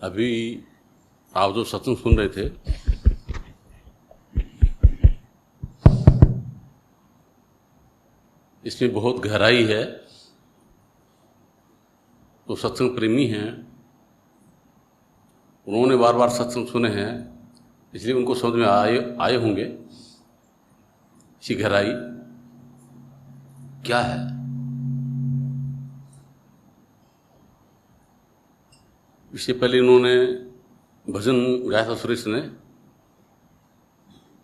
अभी आप जो सत्संग सुन रहे थे, इसमें बहुत गहराई है। तो सत्संग प्रेमी हैं, उन्होंने बार बार सत्संग सुने हैं, इसलिए उनको समझ में आए होंगे इसकी गहराई क्या है। इससे पहले इन्होंने भजन गाया था सुरेश ने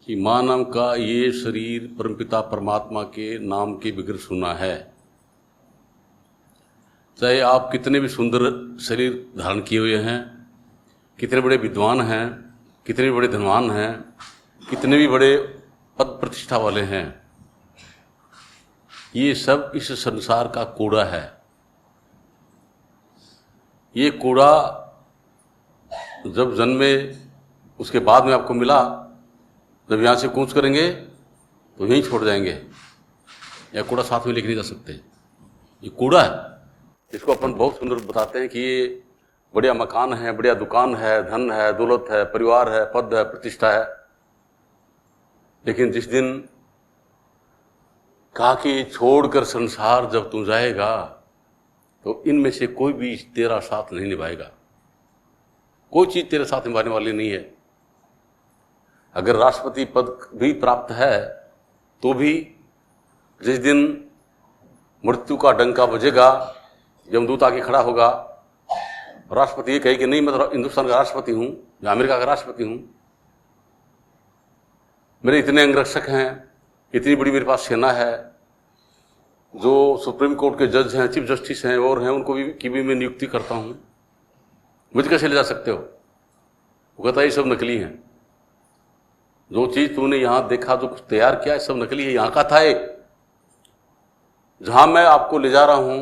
कि माँ नाम का ये शरीर परमपिता परमात्मा के नाम के बगैर सुना है। चाहे आप कितने भी सुंदर शरीर धारण किए हुए हैं, कितने बड़े विद्वान हैं, कितने भी बड़े धनवान हैं, कितने भी बड़े पद प्रतिष्ठा वाले हैं, ये सब इस संसार का कूड़ा है। ये कूड़ा जब जन्मे उसके बाद में आपको मिला, जब यहाँ से कूच करेंगे तो यहीं छोड़ जाएंगे, या कूड़ा साथ में लेके नहीं जा सकते। ये कूड़ा है, इसको अपन बहुत सुंदर बताते हैं कि ये बढ़िया मकान है, बढ़िया दुकान है, धन है, दौलत है, परिवार है, पद है, प्रतिष्ठा है। लेकिन जिस दिन कहा कि छोड़कर संसार जब तू जाएगा तो इनमें से कोई भी तेरा साथ नहीं निभाएगा। कोई चीज तेरे साथ निभाने वाली नहीं है। अगर राष्ट्रपति पद भी प्राप्त है तो भी जिस दिन मृत्यु का डंका बजेगा, यमदूत आके खड़ा होगा, राष्ट्रपति ये कहे कि नहीं मैं तो हिंदुस्तान का राष्ट्रपति हूं या अमेरिका का राष्ट्रपति हूं, मेरे इतने अंगरक्षक हैं, इतनी बड़ी मेरे पास सेना है, जो सुप्रीम कोर्ट के जज हैं, चीफ जस्टिस हैं और हैं, उनको भी की भी मैं नियुक्ति करता हूं, मुझे कैसे ले जा सकते हो? वो कहता है ये सब नकली हैं। जो चीज तूने यहां देखा, जो कुछ तैयार किया है, सब नकली है। यहां का था ये, जहां मैं आपको ले जा रहा हूं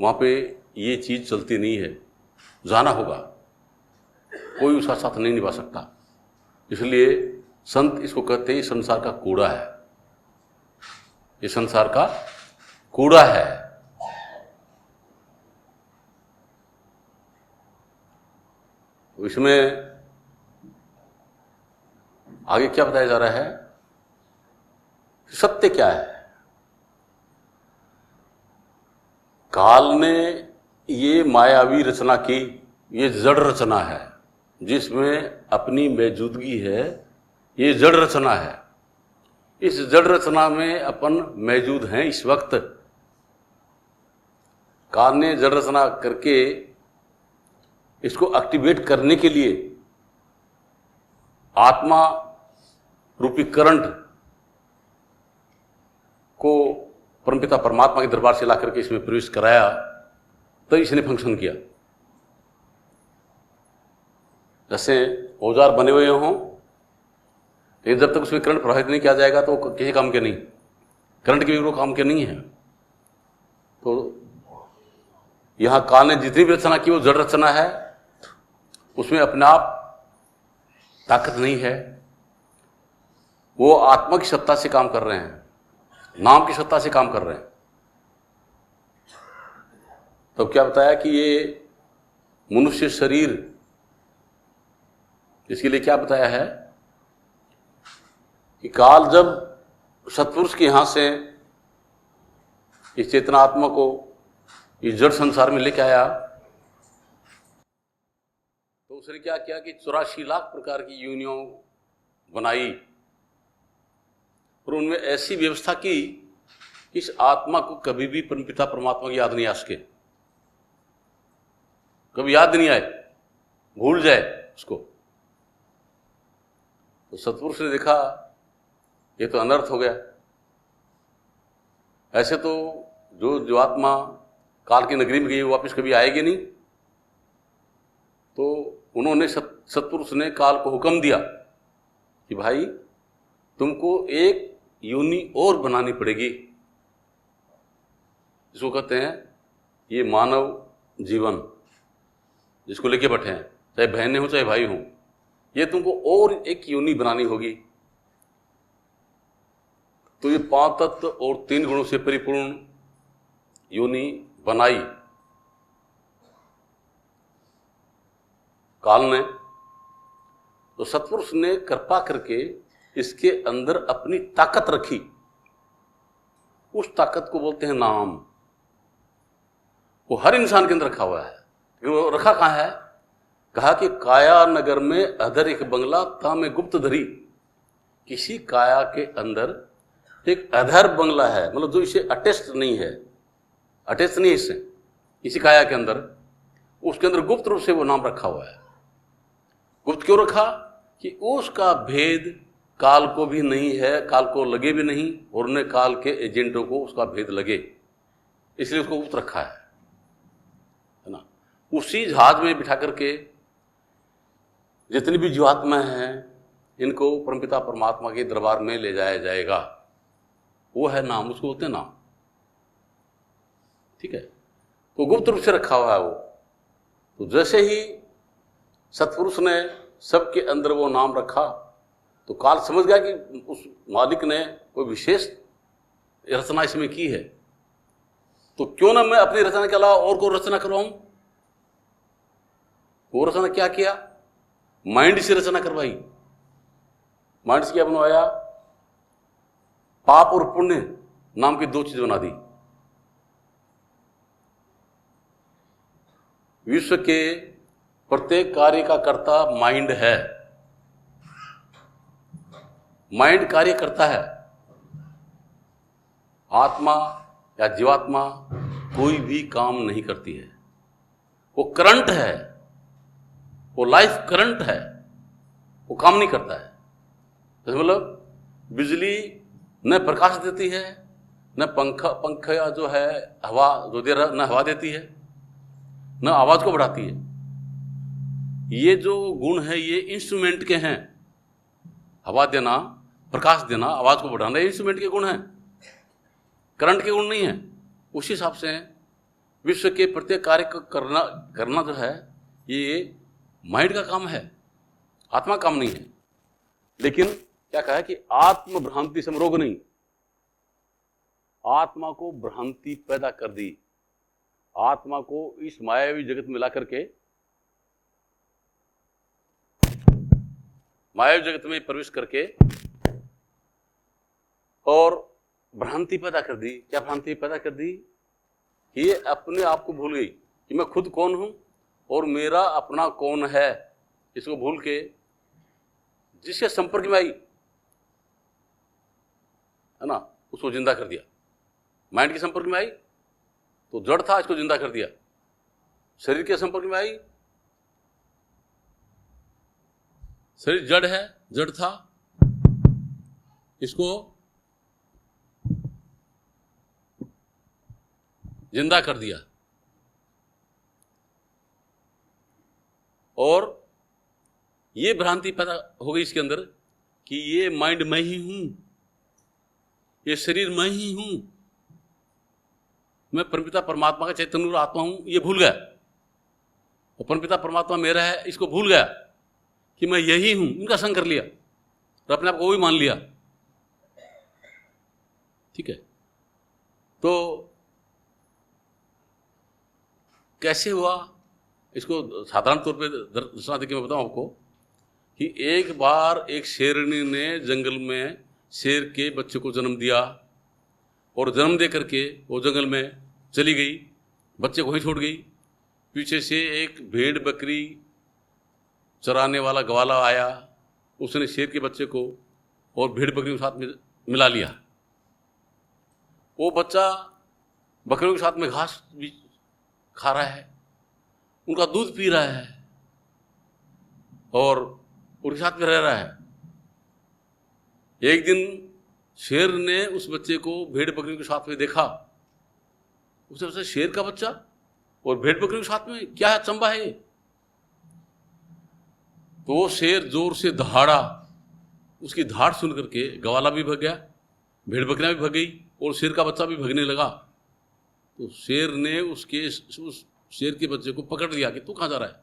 वहां पे ये चीज चलती नहीं है, जाना होगा। कोई उसका साथ नहीं निभा सकता। इसलिए संत इसको कहते हैं ये संसार का कूड़ा है, ये संसार का कूड़ा है। तो इसमें आगे क्या बताया जा रहा है? सत्य क्या है? काल ने ये मायावी रचना की, ये जड़ रचना है जिसमें अपनी मौजूदगी है, ये जड़ रचना है। इस जड़ रचना में अपन मौजूद हैं इस वक्त। काल ने जड़ रचना करके इसको एक्टिवेट करने के लिए आत्मा रूपी करंट को परमपिता परमात्मा के दरबार से ला करके इसमें प्रवेश कराया, तो इसने फंक्शन किया। जैसे औजार बने हुए हों, लेकिन जब तक उसमें करंट प्रवाहित नहीं किया जाएगा तो किसी काम के नहीं, करंट के भी वो काम के नहीं है। तो यहां काल ने जितनी भी रचना की वो जड़ रचना है, उसमें अपने आप ताकत नहीं है। वो आत्मा की सत्ता से काम कर रहे हैं, नाम की सत्ता से काम कर रहे हैं। तो क्या बताया कि ये मनुष्य शरीर, इसके लिए क्या बताया है कि काल जब सत्पुरुष के यहां से इस चेतना आत्मा को इस जड़ संसार में लेके आया, तो उसने क्या किया कि 84 लाख प्रकार की योनियों बनाई और उनमें ऐसी व्यवस्था की कि इस आत्मा को कभी भी परमपिता परमात्मा की याद नहीं आ सके, कभी याद नहीं आए, भूल जाए उसको। तो सत्पुरुष ने देखा ये तो अनर्थ हो गया। ऐसे तो जो आत्मा काल की नगरी में गई वापस कभी आएगी नहीं। तो उन्होंने सत्पुरुष ने काल को हुक्म दिया कि भाई तुमको एक योनि और बनानी पड़ेगी, जिसको कहते हैं ये मानव जीवन, जिसको लेके बैठे हैं, चाहे बहनें हो चाहे भाई हो, ये तुमको और एक योनि बनानी होगी। तो ये 5 तत्व और 3 गुणों से परिपूर्ण योनि बनाई। काल ने, तो सत्पुरुष ने कृपा करके इसके अंदर अपनी ताकत रखी। उस ताकत को बोलते हैं नाम। वो हर इंसान के अंदर रखा हुआ है। वो रखा कहाँ है? कहा कि काया नगर में अधर एक बंगला था में गुप्त धरी। किसी काया के अंदर एक अधर बंगला है, मतलब जो इसे अटैच्ड नहीं है, अटैच नहीं है इससे, इसी काया के अंदर, उसके अंदर गुप्त रूप से वो नाम रखा हुआ है। गुप्त क्यों रखा? कि उसका भेद काल को भी नहीं है, काल को लगे भी नहीं, और न काल के एजेंटों को उसका भेद लगे, इसलिए उसको गुप्त रखा है ना। उसी जहाज में बिठा करके जितनी भी जीवात्मा हैं इनको परमपिता परमात्मा के दरबार में ले जाया जाएगा। वो है नाम, उसको बोलते हैं नाम। ठीक है, तो गुप्त रूप से रखा हुआ है वो। तो जैसे ही सत्पुरुष ने सबके अंदर वो नाम रखा, तो काल समझ गया कि उस मालिक ने कोई विशेष रचना इसमें की है, तो क्यों ना मैं अपनी रचना के अलावा और कोई रचना करवाऊं। वो रचना क्या किया? माइंड से रचना करवाई। माइंड से क्या बनवाया? पाप और पुण्य नाम की दो चीज बना दी। विश्व के प्रत्येक कार्य का कर्ता माइंड है। माइंड कार्य करता है। आत्मा या जीवात्मा कोई भी काम नहीं करती है। वो करंट है, वो लाइफ करंट है, वो काम नहीं करता है। तो मतलब बिजली न प्रकाश देती है, न पंखा जो है हवा जो दे रहा, न हवा देती है, न आवाज को बढ़ाती है। ये जो गुण है ये इंस्ट्रूमेंट के हैं। हवा देना, प्रकाश देना, आवाज को बढ़ाना, ये इंस्ट्रूमेंट के गुण हैं, करंट के गुण नहीं है। उसी हिसाब से विश्व के प्रत्येक कार्य को करना जो है ये माइंड का काम है, आत्मा काम नहीं है। लेकिन क्या कहा है कि आत्म भ्रांति से रोग नहीं, आत्मा को भ्रांति पैदा कर दी। आत्मा को इस मायावी जगत में मिला करके मायावी जगत में प्रवेश करके और भ्रांति पैदा कर दी। क्या भ्रांति पैदा कर दी? ये अपने आप को भूल गई कि मैं खुद कौन हूं और मेरा अपना कौन है। इसको भूल के जिसके संपर्क में आई है ना, उसको जिंदा कर दिया। माइंड के संपर्क में आई तो जड़ था, इसको जिंदा कर दिया। शरीर के संपर्क में आई, शरीर जड़ है, जड़ था, इसको जिंदा कर दिया। और ये भ्रांति पैदा हो गई इसके अंदर कि ये माइंड मैं ही हूं, ये शरीर मैं ही हूं, मैं परमपिता परमात्मा का चैतन्य आत्मा हूं। ये भूल गया। और परमपिता परमात्मा मेरा है, इसको भूल गया कि मैं यही हूं। इनका संग कर लिया और अपने आप को वो भी मान लिया। ठीक है, तो कैसे हुआ इसको साधारण तौर पे दर्शना देखिए मैं बताऊं आपको कि एक बार एक शेरनी ने जंगल में शेर के बच्चे को जन्म दिया और जन्म दे करके वो जंगल में चली गई, बच्चे को ही छोड़ गई। पीछे से एक भेड़ बकरी चराने वाला ग्वाला आया, उसने शेर के बच्चे को और भेड़ बकरी के साथ में मिला लिया। वो बच्चा बकरियों के साथ में घास भी खा रहा है, उनका दूध पी रहा है और उनके साथ में रह रहा है। एक दिन शेर ने उस बच्चे को भेड़ बकरियों के साथ में देखा। उसने सोचा शेर का बच्चा और भेड़ बकरियों के साथ में क्या अचंभा है। तो वो शेर जोर से दहाड़ा, उसकी धाड़ सुन करके ग्वाला भी भाग गया, भेड़ बकरियां भी भाग गई और शेर का बच्चा भी भागने लगा। तो शेर ने उस शेर के बच्चे को पकड़ लिया कि तू कहां जा रहा है?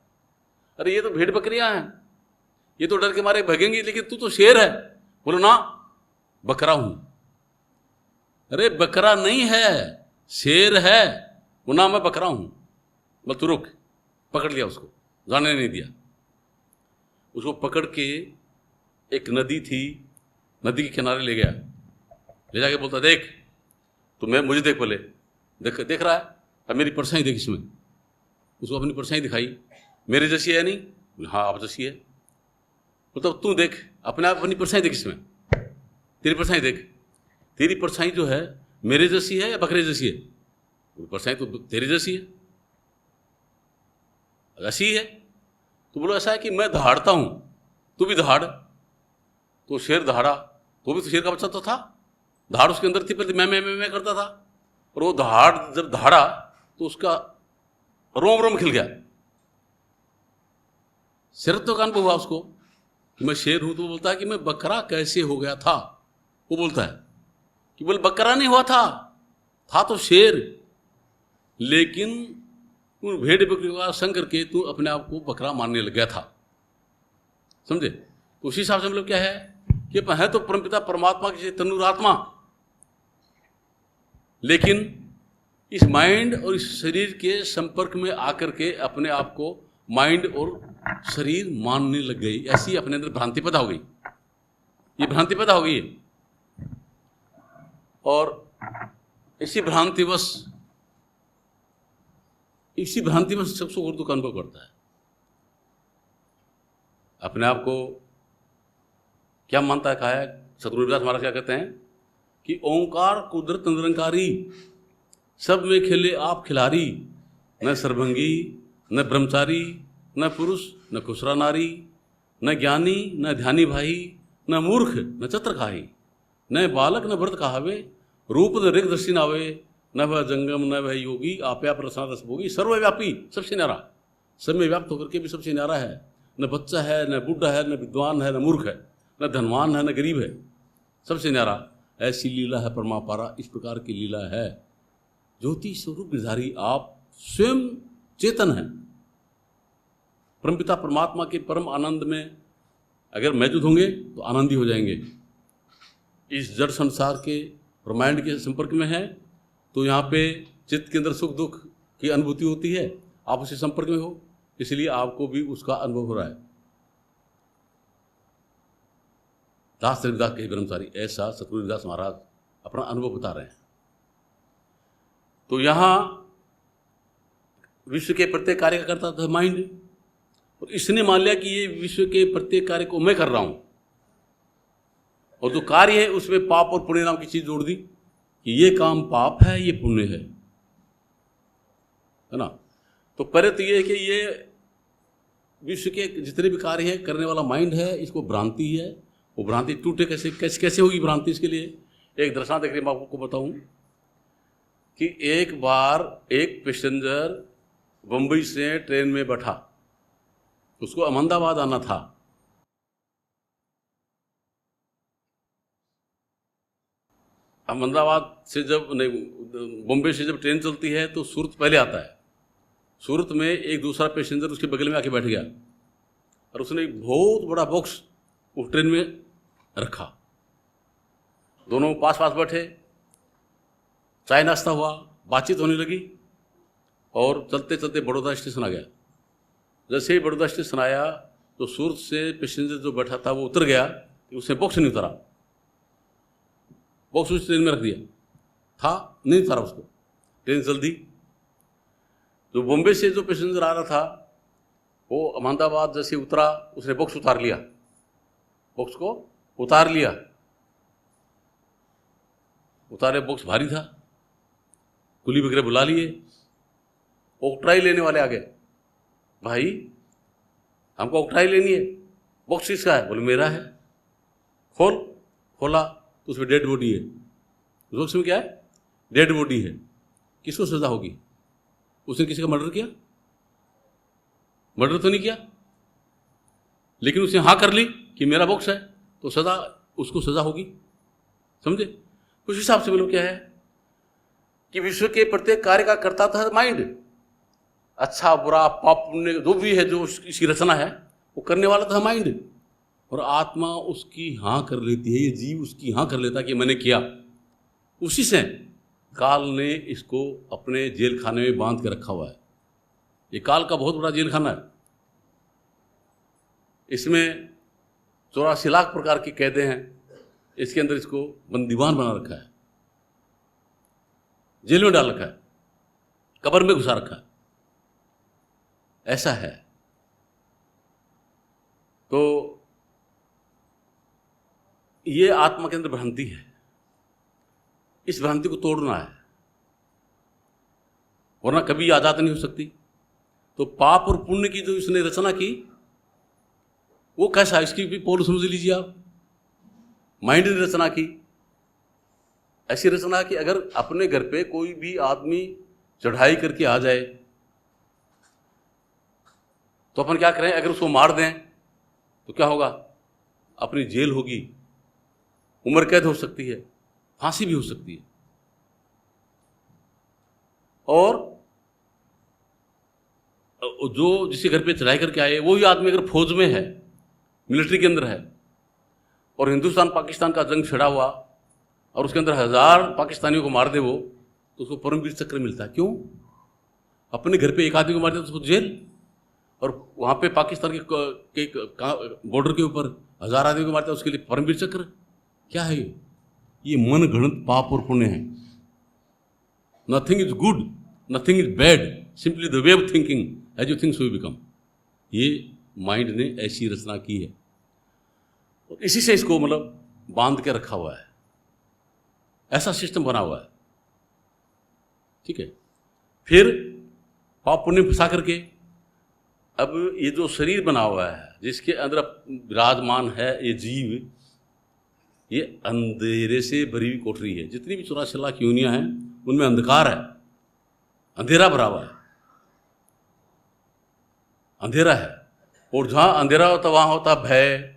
अरे ये तो भेड़ बकरियां हैं, ये तो डर के मारे भागेंगी, लेकिन तू तो शेर है। बोलो ना, बकरा हूं। अरे बकरा नहीं है, शेर है। वो ना मैं बकरा हूं। बोल तू रुक, पकड़ लिया उसको, जाने नहीं दिया। उसको पकड़ के एक नदी थी, नदी के किनारे ले गया, ले जाके बोलता देख, तो मैं मुझे देख, पहले देख रहा है, अब मेरी परछाई देख इसमें। उसको अपनी परछाई दिखाई, मेरे जैसी है नहीं? हाँ आप जैसी है। तो तू देख अपने आप, अपनी परछाई देख इसमें, तेरी परछाई देख, तेरी परछाई जो है मेरे जैसी है या बकरे जैसी है? परछाई तो तेरी जैसी है, ऐसी है। तो बोलो ऐसा है कि मैं दहाड़ता हूं, तू भी दहाड़। तो शेर दहाड़ा, तो भी तो शेर का बच्चा तो था, दहाड़ उसके अंदर थी, पहले मैं करता था, और वो दहाड़ जब दहाड़ा तो उसका रोम रोम खिल गया। शरत का अनुभव हुआ उसको कि मैं शेर हूं। तो वो बोलता है कि मैं बकरा कैसे हो गया था? वो बोलता है कि बोले बकरा नहीं हुआ था तो शेर, लेकिन तू भेड़ बकरी का संग करके तू अपने आप को बकरा मानने लग गया था। समझे? तो उसी हिसाब से मतलब क्या है कि है तो परमपिता परमात्मा की तनुर आत्मा, लेकिन इस माइंड और इस शरीर के संपर्क में आकर के अपने आप को माइंड और शरीर मानने लग गई। ऐसी अपने अंदर भ्रांति पैदा हो गई, ये भ्रांति पैदा हो गई है। और इसी भ्रांतिवश सब सुख दुख अनुभव करता है। अपने आप को क्या मानता है? कहा है सतगुरु रविदास महाराज क्या कहते हैं कि ओंकार कुदरत निरंकारी, सब में खेले आप खिलारी, न सर्वंगी न ब्रह्मचारी, न पुरुष न खुसरा नारी, न ज्ञानी न ध्यानी भाई, न मूर्ख न चत्र खाही, न बालक न व्रत कहावे, रूप न ऋग दृष्टि नावे, न वह जंगम न वह योगी, आप्या प्रसाद रस भोगी, सर्वव्यापी सबसे न्यारा, सब में व्याप्त होकर के भी सबसे न्यारा है। न बच्चा है, न बूढ़ा है, न विद्वान है, न मूर्ख है, न धनवान है, न गरीब है, सबसे न्यारा। ऐसी लीला है परमापारा, इस प्रकार की लीला है। ज्योति स्वरूप गिरधारी आप स्वयं चेतन है। परमपिता परमात्मा के परम आनंद में अगर मौजूद होंगे तो आनंदी हो जाएंगे। इस जड़ संसार के ब्रह्मांड के संपर्क में है तो यहाँ पे चित्त के अंदर सुख दुख की अनुभूति होती है, आप उसी संपर्क में हो, इसलिए आपको भी उसका अनुभव हो रहा है। दास रविदास के ब्रह्मचारी, ऐसा सतगुरु रविदास महाराज अपना अनुभव बता रहे हैं। तो यहाँ विश्व के प्रत्येक कार्य का करता था माइंड, और इसने मान लिया कि ये विश्व के प्रत्येक कार्य को मैं कर रहा हूं, और जो कार्य है उसमें पाप और पुण्य नाम की चीज जोड़ दी कि ये काम पाप है, ये पुण्य है ना। तो पहले तो ये है कि ये विश्व के जितने भी कार्य हैं करने वाला माइंड है, इसको भ्रांति है। वो भ्रांति टूटे कैसे कैसे कैसे होगी भ्रांति? इसके लिए एक दृष्टांत देखिए, मैं आपको बताऊं कि एक बार एक पैसेंजर बंबई से ट्रेन में बैठा, उसको अहमदाबाद आना था। अहमदाबाद से जब नहीं, बॉम्बे से जब ट्रेन चलती है तो सूरत पहले आता है। सूरत में एक दूसरा पैसेंजर उसके बगल में आके बैठ गया और उसने एक बहुत बड़ा बॉक्स उस ट्रेन में रखा। दोनों पास पास बैठे, चाय नाश्ता हुआ, बातचीत होने लगी, और चलते चलते बड़ौदा स्टेशन आ गया। जैसे ही बड़ौदा स्टेशन आया तो सूरत से पैसेंजर जो बैठा था वो उतर गया, उसने बॉक्स नहीं उतारा, बॉक्स उस ट्रेन में रख दिया था, नहीं उतारा उसको। ट्रेन जल्दी, जो बॉम्बे से जो पैसेंजर आ रहा था वो अहमदाबाद जैसे उतरा, उसने बॉक्स उतार लिया, बॉक्स को उतार लिया। उतारे, बॉक्स भारी था, कुली वगैरह बुला लिए, ऑक्ट्राई लेने वाले आ गए। भाई हमको ऑक्ट्राई लेनी है, बॉक्स किसका है? बोले मेरा है। खोला तो उसमें डेड बॉडी है। उस बॉक्स में क्या है? डेड बॉडी है। किसको सजा होगी? उसने किसी का मर्डर किया? मर्डर तो नहीं किया, लेकिन उसने हाँ कर ली कि मेरा बॉक्स है, तो सजा, उसको सजा होगी। समझे? उस हिसाब से मतलब क्या है कि विश्व के प्रत्येक कार्य का करता था माइंड। अच्छा बुरा पाप पुण्य जो भी है, जो इसकी रचना है, वो करने वाला था माइंड, और आत्मा उसकी हाँ कर लेती है, ये जीव उसकी हाँ कर लेता है कि मैंने किया। उसी से काल ने इसको अपने जेल खाने में बांध के रखा हुआ है। ये काल का बहुत बड़ा जेल खाना है। इसमें 84 लाख प्रकार की कैदे हैं, इसके अंदर इसको बंदीवान बना रखा है, जेल में डाल रखा है, कब्र में घुसा रखा है, ऐसा है। तो ये आत्मा के अंदर भ्रांति है, इस भ्रांति को तोड़ना है, वरना कभी आजाद नहीं हो सकती। तो पाप और पुण्य की जो इसने रचना की वो कैसा, इसकी भी पोल समझ लीजिए आप। माइंड ने रचना की, ऐसी रचना कि अगर अपने घर पे कोई भी आदमी चढ़ाई करके आ जाए तो अपन क्या करें, अगर उसको मार दें तो क्या होगा, अपनी जेल होगी, उम्र कैद हो सकती है, फांसी भी हो सकती है। और जो जिसके घर पे चढ़ाई करके आए वो ही आदमी अगर फौज में है, मिलिट्री के अंदर है, और हिंदुस्तान पाकिस्तान का जंग छिड़ा हुआ और उसके अंदर 1000 पाकिस्तानियों को मार दे वो, तो उसको परमवीर चक्र मिलता है। क्यों? अपने घर पे एक आदमी को मार दे तो उसको जेल, और वहां पे पाकिस्तान के बॉर्डर के ऊपर 1000 आदमी को मारता है उसके लिए परमवीर चक्र। क्या है ये मन गणित पाप और पुण्य है। Nothing is good, nothing is bad, simply the way of thinking, as you think so you become. ये माइंड ने ऐसी रचना की है और इसी से इसको मतलब बांध के रखा हुआ है, ऐसा सिस्टम बना हुआ है। ठीक है, फिर पाप पुण्य फंसा करके अब ये जो शरीर बना हुआ है जिसके अंदर विराजमान है ये जीव, ये अंधेरे से भरी हुई कोठरी है। जितनी भी 84 लाख योनियां हैं उनमें अंधकार है, अंधेरा भरा हुआ है, अंधेरा है। और जहां अंधेरा होता है वहां होता है भय,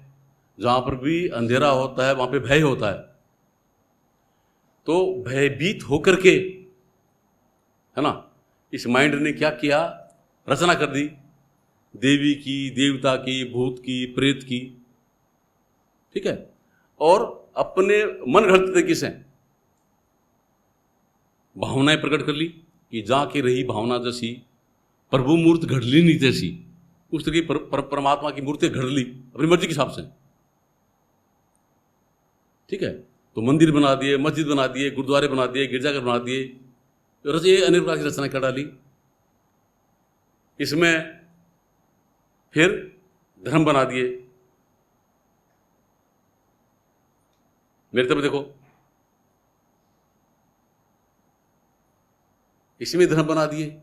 जहां पर भी अंधेरा होता है वहां पे भय होता है। तो भयभीत होकर के, है ना, इस माइंड ने क्या किया, रचना कर दी देवी की, देवता की, भूत की, प्रेत की। ठीक है, और अपने मन घड़त तरीके से भावनाएं प्रकट कर ली कि जाके रही भावना जैसी, प्रभु मूर्त घड़ली नहीं तैसी। उस तरह की परमात्मा की मूर्ति घड़ ली अपनी मर्जी के हिसाब से। ठीक है, तो मंदिर बना दिए, मस्जिद बना दिए, गुरुद्वारे बना दिए, गिरजाघर बना दिए, अनेक प्रकार की रचना कर डाली। इसमें फिर धर्म बना दिए। मेरी तरफ देखो, इसमें धर्म बना दिए।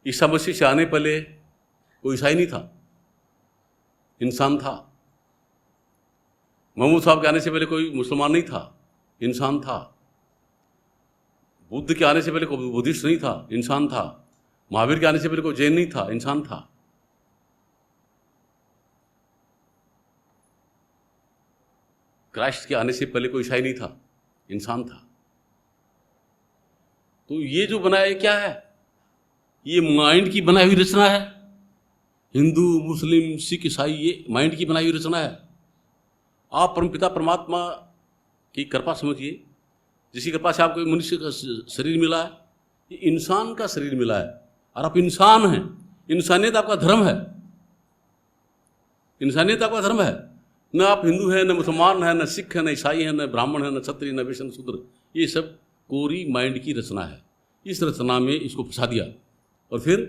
ईसा मसीह से आने पहले कोई ईसाई नहीं था, इंसान था। मोहम्मद साहब के आने से पहले कोई मुसलमान नहीं था, इंसान था। बुद्ध के आने से पहले कोई बुद्धिस्ट नहीं था, इंसान था। महावीर के आने से पहले कोई जैन नहीं था, इंसान था। क्राइस्ट के आने से पहले कोई ईसाई नहीं था, इंसान था। तो ये जो बनाया ये क्या है, ये माइंड की बनाई हुई रचना है। हिंदू, मुस्लिम, सिख, ईसाई, ये माइंड की बनाई हुई रचना है। आप परमपिता परमात्मा की कृपा समझिए, जिसकी कृपा से आपको मनुष्य का शरीर मिला है, ये इंसान का शरीर मिला है और आप इंसान हैं। इंसानियत आपका धर्म है, इंसानियत आपका धर्म है। न आप हिंदू हैं, न मुसलमान हैं, न सिख हैं, न ईसाई हैं, न ब्राह्मण हैं, न क्षत्रिय, न वैश्य, न शूद्र। ये सब कोरी माइंड की रचना है। इस रचना में इसको फंसा दिया और फिर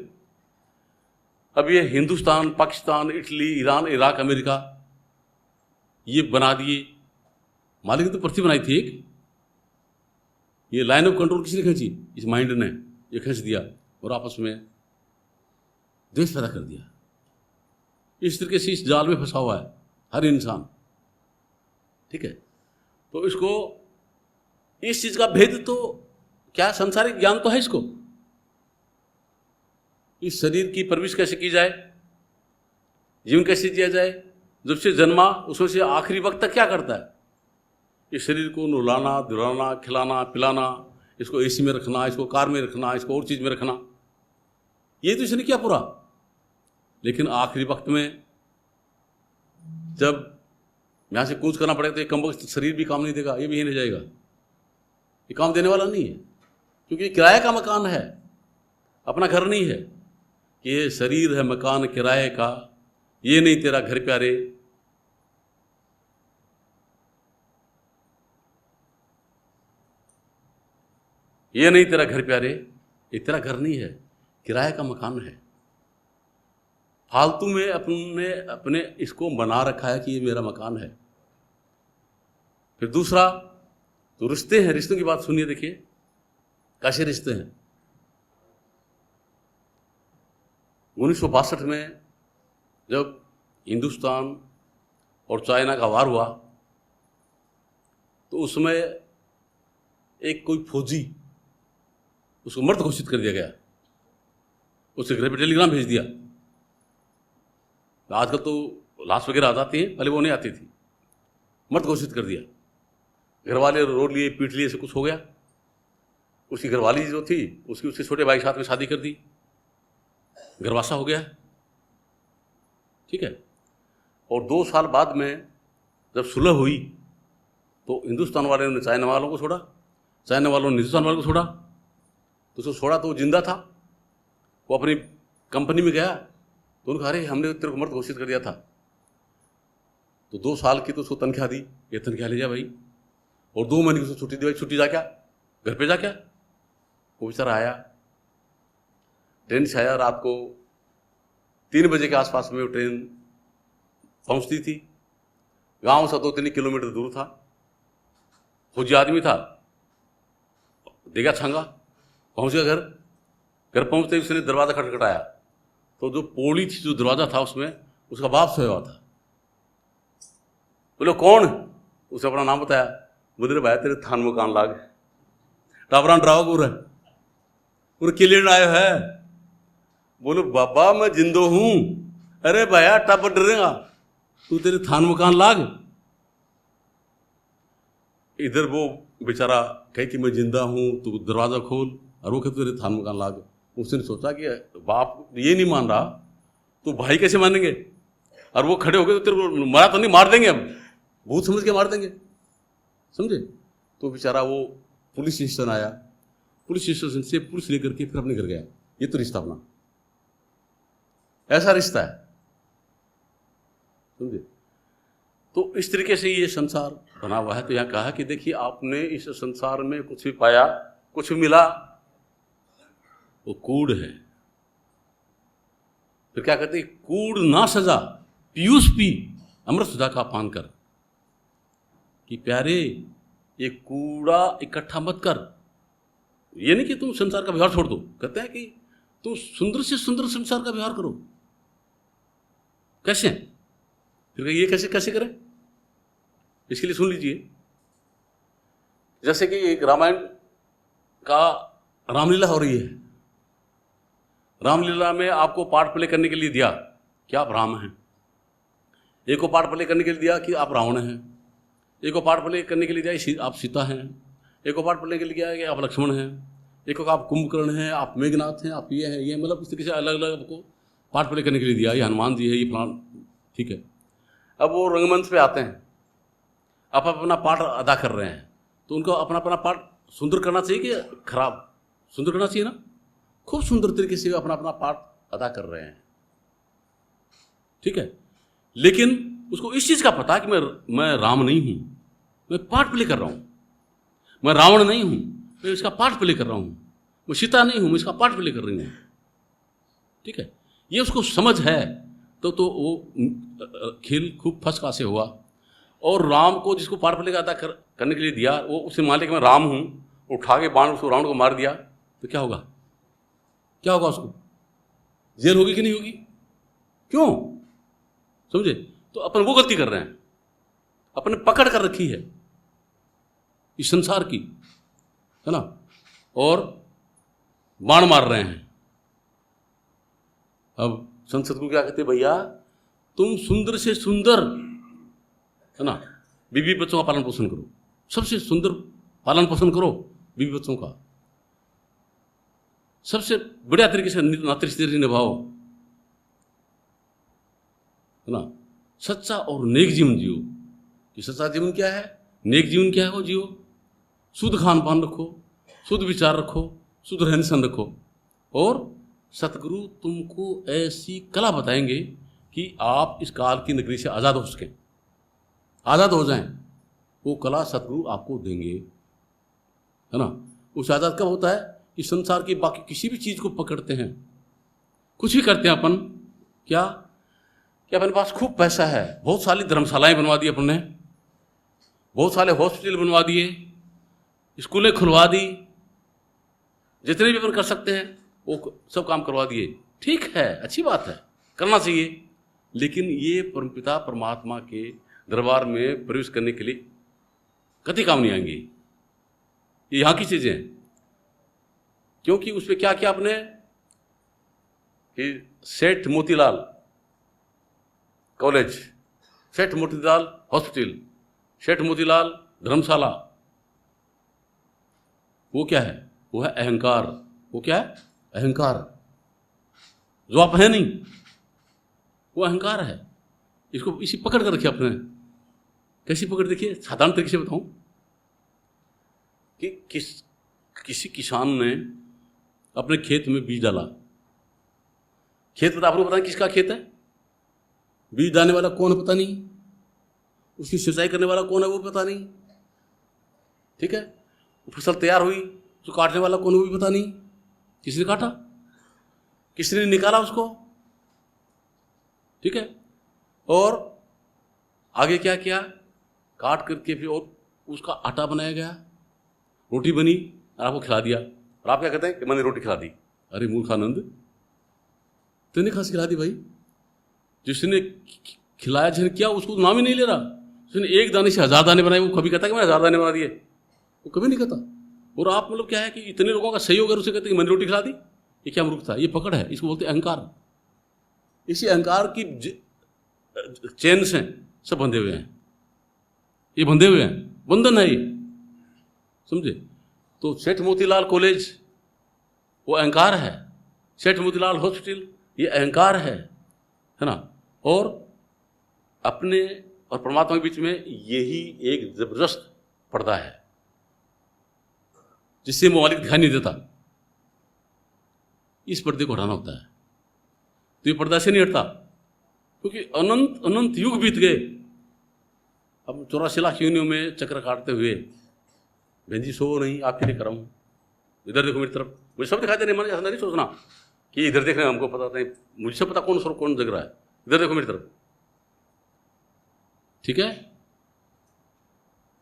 अब ये Hindustan, Pakistan, Italy, Iran, Iraq, America ये बना दिए। मालिक ने तो पृथ्वी बनाई थी एक, ये लाइन ऑफ कंट्रोल किसने खींची? इस माइंड ने ये खींच दिया और आपस में द्वेष पैदा कर दिया। इस तरीके से इस जाल में फंसा हुआ है हर इंसान। ठीक है, तो इसको, इस चीज का भेद तो क्या, संसारिक ज्ञान तो है इसको। इस शरीर की परवरिश कैसे की जाए, जीवन कैसे जिया जाए, जब से जन्मा उसमें से आखिरी वक्त तक क्या करता है। इस शरीर को नहलाना, धुलाना, खिलाना, पिलाना, इसको एसी में रखना, इसको कार में रखना, इसको और चीज में रखना, ये तो इसने किया पूरा। लेकिन आखिरी वक्त में जब यहां से कूच करना पड़ेगा तो ये कमबख्त शरीर भी काम नहीं देगा, ये भी यहीं रह जाएगा, ये काम देने वाला नहीं है। क्योंकि किराए का मकान है, अपना घर नहीं है। ये शरीर है मकान किराए का, ये नहीं तेरा घर प्यारे, ये नहीं तेरा घर प्यारे, ये तेरा घर नहीं है, किराए का मकान है। फालतू में अपने इसको बना रखा है कि ये मेरा मकान है। फिर दूसरा, तो रिश्ते हैं, रिश्तों की बात सुनिए, देखिए कैसे रिश्ते हैं। 1962 में जब हिंदुस्तान और चाइना का वार हुआ तो उसमें एक कोई फौजी, उसको मर्द घोषित कर दिया गया, उसके घर पे टेलीग्राम भेज दिया। आजकल तो लाश वगैरह आ जाती हैं, पहले वो नहीं आती थी। मर्द घोषित कर दिया, घर वाले रो लिए, पीट लिए, से कुछ हो गया। उसकी घरवाली जो थी उसके छोटे भाई के साथ में शादी कर दी, घरवासा हो गया, ठीक है। और 2 साल बाद में जब सुलह हुई तो हिंदुस्तान वाले ने चाइना वालों को छोड़ा, चाइना वालों ने हिंदुस्तान वालों को छोड़ा। तो उसको छोड़ा तो वो जिंदा था, वो अपनी कंपनी में गया तो उन्होंने कहा अरे हमने तेरे को मर्द घोषित कर दिया था। तो 2 साल की तो उसको तनख्वाह दी, ये तनख्वाह ले जा भाई, और 2 महीने की उसको छुट्टी दी भाई, छुट्टी जा क्या, घर पे जा क्या। वो बेचारा आया, ट्रेन से आया, रात को 3 बजे के आसपास में वो ट्रेन पहुंचती थी। गांव से 2-3 किलोमीटर दूर था, फौजी आदमी था, देगा छंगा, पहुंच गया घर। घर पहुंचते ही उसने दरवाजा खटखटाया तो जो पौड़ी थी, जो दरवाजा था उसमें उसका बाप सोया हुआ था। बोले कौन, उसे अपना नाम बताया। बोले भाई तेरे थान मकान लाग टापरा ड्राव पूरे किले आयो है। बोलो बाबा मैं जिंदो हूं। अरे भैया टप डरेगा, तू तेरे थान मकान लाग। इधर वो बेचारा कहे कि मैं जिंदा हूं, तू दरवाजा खोल, और वो कहते तेरे थान मकान लाग। उसने सोचा कि बाप ये नहीं मान रहा तो भाई कैसे मानेंगे, और वो खड़े हो गए तो तेरे को मारा तो नहीं, मार देंगे, अब भूत समझ के मार देंगे, समझे। तो बेचारा वो पुलिस स्टेशन आया, पुलिस स्टेशन से पुलिस लेकर के फिर अपने घर गया। ये तो रिश्ता अपना, ऐसा रिश्ता है, समझे। तो इस तरीके से ये संसार बना हुआ है। तो यहाँ कहा कि देखिए आपने इस संसार में कुछ भी पाया, कुछ भी मिला, वो कूड़ है। फिर क्या कहते हैं, कूड़ ना सजा पीयूष पी अमृत सुधा का पान कर। कि प्यारे ये कूड़ा इकट्ठा मत कर। ये नहीं कि तुम संसार का व्यवहार छोड़ दो, कहते हैं कि तुम सुंदर से सुंदर संसार का व्यवहार करो। कैसे, फिर ये कैसे कैसे करें, इसके लिए सुन लीजिए। जैसे कि एक रामायण का रामलीला हो रही है, रामलीला में आपको पार्ट प्ले करने के लिए दिया कि आप राम हैं, एक को पार्ट प्ले करने के लिए दिया कि आप रावण हैं, एक को पार्ट प्ले करने के लिए दिया आप सीता हैं, एक को पार्ट प्ले के लिए दिया कि आप लक्ष्मण हैं, एक को आप कुंभकर्ण हैं, आप मेघनाथ हैं, आप ये हैं, ये मतलब इस तरीके से अलग अलग आपको पार्ट प्ले करने के लिए दिया। ये हनुमान जी है, ये फलान, ठीक है। अब वो रंगमंच पे आते हैं, आप अपना पार्ट अदा कर रहे हैं, तो उनको अपना अपना पार्ट सुंदर करना चाहिए कि खराब, सुंदर करना चाहिए ना। खूब सुंदर तरीके से अपना अपना पार्ट अदा कर रहे हैं, ठीक है। लेकिन उसको इस चीज का पता कि मैं राम नहीं हूं, मैं पार्ट प्ले कर रहा हूं, मैं रावण नहीं हूं, मैं इसका पार्ट प्ले कर रहा हूं, मैं सीता नहीं हूं, मैं इसका पार्ट प्ले कर रही हूं, ठीक है। ये उसको समझ है तो वो खेल खूब फर्स्ट क्लास से हुआ। और राम को जिसको पार्ट प्ले अदा करने के लिए दिया, वो उसे मान लिया कि मैं राम हूं, उठा के बाण उसको रावण को मार दिया, तो क्या होगा, क्या होगा, उसको जेल होगी कि नहीं होगी, क्यों, समझे। तो अपन वो गलती कर रहे हैं, अपने पकड़ कर रखी है इस संसार की, है ना, और बाण मार रहे हैं। अब संसद को क्या कहते, भैया तुम सुंदर से सुंदर, है ना, बीवी बच्चों का पालन पोषण करो, सबसे सुंदर पालन पोषण करो बीवी बच्चों का, सबसे बढ़िया तरीके से नाते रिश्ते निभाओ, है ना, सच्चा और नेक जीवन जियो। कि सच्चा जीवन क्या है, नेक जीवन क्या है, वो जियो। शुद्ध खान पान रखो, शुद्ध विचार रखो, शुद्ध रहन सहन रखो, और सतगुरु तुमको ऐसी कला बताएंगे कि आप इस काल की नगरी से आज़ाद हो सकें, आज़ाद हो जाएं, वो कला सतगुरु आपको देंगे, है ना। उस आज़ाद कब होता है कि संसार की बाकी किसी भी चीज़ को पकड़ते हैं, कुछ भी करते हैं अपन, क्या कि अपने पास खूब पैसा है, बहुत सारी धर्मशालाएं बनवा दी अपन ने, बहुत सारे हॉस्पिटल बनवा दिए, स्कूलें खुलवा दी, जितने भी अपन कर सकते हैं वो सब काम करवा दिए। ठीक है, अच्छी बात है, करना चाहिए, लेकिन ये परमपिता परमात्मा के दरबार में प्रवेश करने के लिए कभी काम नहीं आएंगी। ये यहाँ की चीजें हैं, क्योंकि उस पर क्या किया आपने कि सेठ मोतीलाल कॉलेज, सेठ मोतीलाल हॉस्पिटल, सेठ मोतीलाल धर्मशाला, वो क्या है? वो है अहंकार। वो क्या है? अहंकार। जो आप हैं नहीं, वो अहंकार है। इसको इसी पकड़ कर रखिए आपने। कैसी पकड़? देखिए, साधारण तरीके से बताऊं कि किसी किसान ने अपने खेत में बीज डाला। खेत पता आपको पता नहीं किसका खेत है? बीज डालने वाला कौन है पता नहीं, उसकी सिंचाई करने वाला कौन है वो पता नहीं, ठीक है। फसल तैयार हुई, उसको काटने वाला कौन है वो भी पता नहीं, किसने काटा, किसने निकाला उसको, ठीक है। और आगे क्या किया? काट करके फिर और उसका आटा बनाया गया, रोटी बनी और आपको खिला दिया। और आप क्या कहते हैं कि मैंने रोटी खिला दी? अरे मूर्खानंद, तूने खास खिला दी भाई। जिसने खिलाया, जिसने किया, उसको नाम ही नहीं ले रहा। जिसने एक दाने से 1000 दाने बनाए, वो कभी कहता है कि मैंने 1000 दाने बना दिए? वो कभी नहीं कहता। और आप मतलब क्या है कि इतने लोगों का सहयोग है, उसे कहते हैं कि मैंने रोटी खिला दी। ये क्या मूर्खता? ये पकड़ है, इसको बोलते हैं अहंकार। इसी अहंकार की चेन से सब बंधे हुए हैं, ये बंधे हुए हैं, बंधन है ये, समझे। तो सेठ मोतीलाल कॉलेज वो अहंकार है, सेठ मोतीलाल हॉस्पिटल ये अहंकार है ना। और अपने और परमात्मा के बीच में यही एक जबरदस्त पर्दा है, जिससे वो मालिक दिखाई नहीं देता। इस पर्दे को हटाना होता है। तो ये पर्दा से नहीं हटता, क्योंकि अनंत अनंत युग बीत गए। अब 84 लाख योनियों में चक्र काटते हुए, बहन जी सो नहीं, आपके लिए कर रहा हूँ, इधर देखो मेरी तरफ, मुझे सब दिखाई दे रहे। मन ऐसा नहीं सोचना कि इधर देख रहे हैं, हमको पता नहीं, मुझसे पता कौन सो कौन जग रहा है, इधर देखो मेरी तरफ, ठीक है।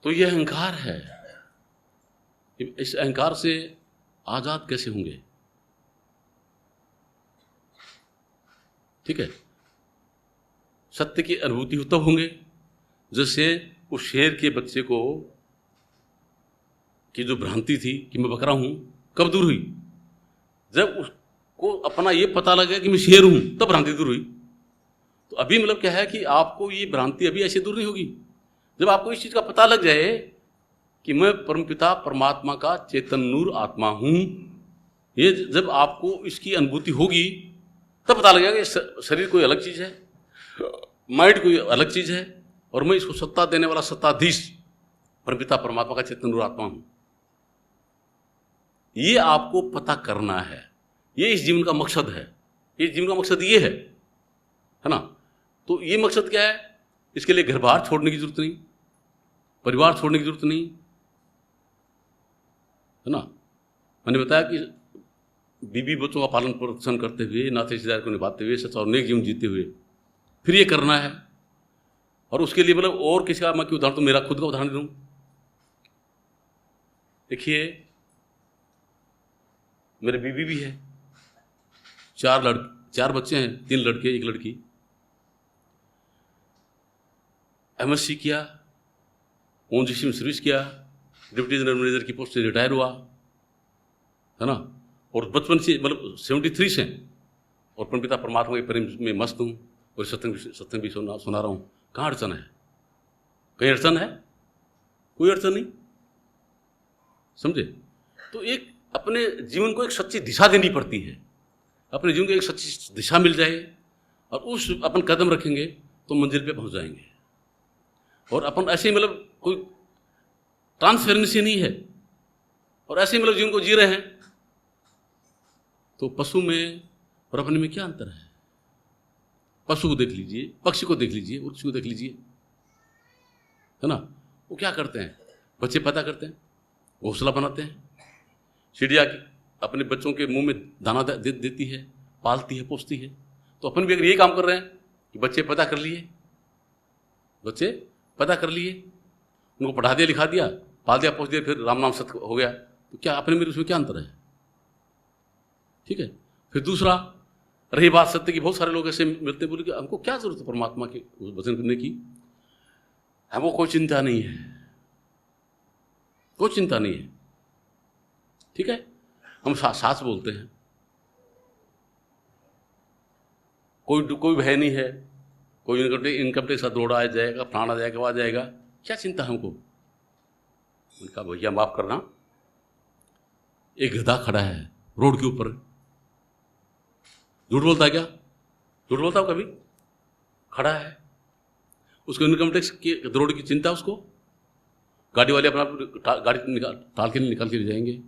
तो यह अहंकार है। इस अहंकार से आजाद कैसे होंगे? ठीक है, सत्य की अनुभूति तब होंगे जैसे उस शेर के बच्चे को की जो भ्रांति थी कि मैं बकरा हूं, कब दूर हुई? जब उसको अपना ये पता लगा कि मैं शेर हूं, तब भ्रांति दूर हुई। तो अभी मतलब क्या है कि आपको ये भ्रांति अभी ऐसे दूर नहीं होगी। जब आपको इस चीज का पता लग जाए कि मैं परमपिता परमात्मा का चेतन नूर आत्मा हूं, ये जब आपको इसकी अनुभूति होगी, तब पता लगेगा कि शरीर कोई अलग चीज है, माइंड कोई अलग चीज है, और मैं इसको सत्ता देने वाला सत्ताधीश परमपिता परमात्मा का चेतन नूर आत्मा हूं। ये आपको पता करना है। ये इस जीवन का मकसद है। इस जीवन का मकसद ये है ना। तो ये मकसद क्या है? इसके लिए घर बार छोड़ने की जरूरत नहीं, परिवार छोड़ने की जरूरत नहीं, है ना। मैंने बताया कि बीबी बच्चों का पालन पोषण करते हुए, नाते रिश्तेदार को निभाते हुए, सच्चा और नेक जीवन जीते हुए फिर ये करना है। और उसके लिए मतलब और किसी का मैं क्यों उदाहरण, तो मेरा खुद का उदाहरण दूं। देखिए, मेरे बीबी भी है, 4 बच्चे हैं, 3 लड़के 1 लड़की। MSc किया, ONGC में सर्विस किया, डिप्टी जनरल मैनेजर की पोस्ट से रिटायर हुआ, है ना। और बचपन से मतलब 73 से, और परमपिता परमात्मा के प्रेम में मस्त हूँ, और सत्संग भी सुना रहा हूँ। कहाँ अड़चन है? कहीं अड़चन है? कोई अड़चन नहीं, समझे। तो एक अपने जीवन को एक सच्ची दिशा देनी पड़ती है। अपने जीवन को एक सच्ची दिशा मिल जाए और उस अपन कदम रखेंगे तो मंजिल पे पहुंच जाएंगे। और अपन ऐसे ही मतलब कोई ट्रांसपेरेंसी नहीं है और ऐसे ही मतलब जीवन को जी रहे हैं, तो पशु में और अपने में क्या अंतर है? पशु को देख लीजिए, पक्षी को देख लीजिए, वृक्ष को देख लीजिए, है ना। वो क्या करते हैं, बच्चे पैदा करते हैं, घोंसला बनाते हैं। चिड़िया अपने बच्चों के मुंह में दाना देती है, पालती है, पोसती है। तो अपन भी अगर ये काम कर रहे हैं कि बच्चे पैदा कर लिए, बच्चे पैदा कर लिए, उनको पढ़ा दिया, लिखा दिया, पाल दिया, पोस दिया, फिर राम नाम सत्य हो गया, तो क्या अपने मेरे उसमें क्या अंतर है? ठीक है। फिर दूसरा, रही बात सत्य की, बहुत सारे लोग ऐसे मिलते बोले कि हमको क्या जरूरत है परमात्मा के भजन करने की, हमको कोई चिंता नहीं है, कोई चिंता नहीं है। ठीक है, हम सास बोलते हैं, कोई भय नहीं है, कोई इनकम टैक्स दौड़ा आ जाएगा, फलाना जाएगा, वहाँ जाएगा, क्या चिंता हमको। उनका भैया माफ करना, एक गधा खड़ा है रोड के ऊपर, झूठ बोलता है क्या? झूठ बोलता हो कभी? खड़ा है, उसको इनकम टैक्स की दरोड़ की चिंता, उसको गाड़ी वाले अपना गाड़ी टाल के निकाल के ले जाएंगे।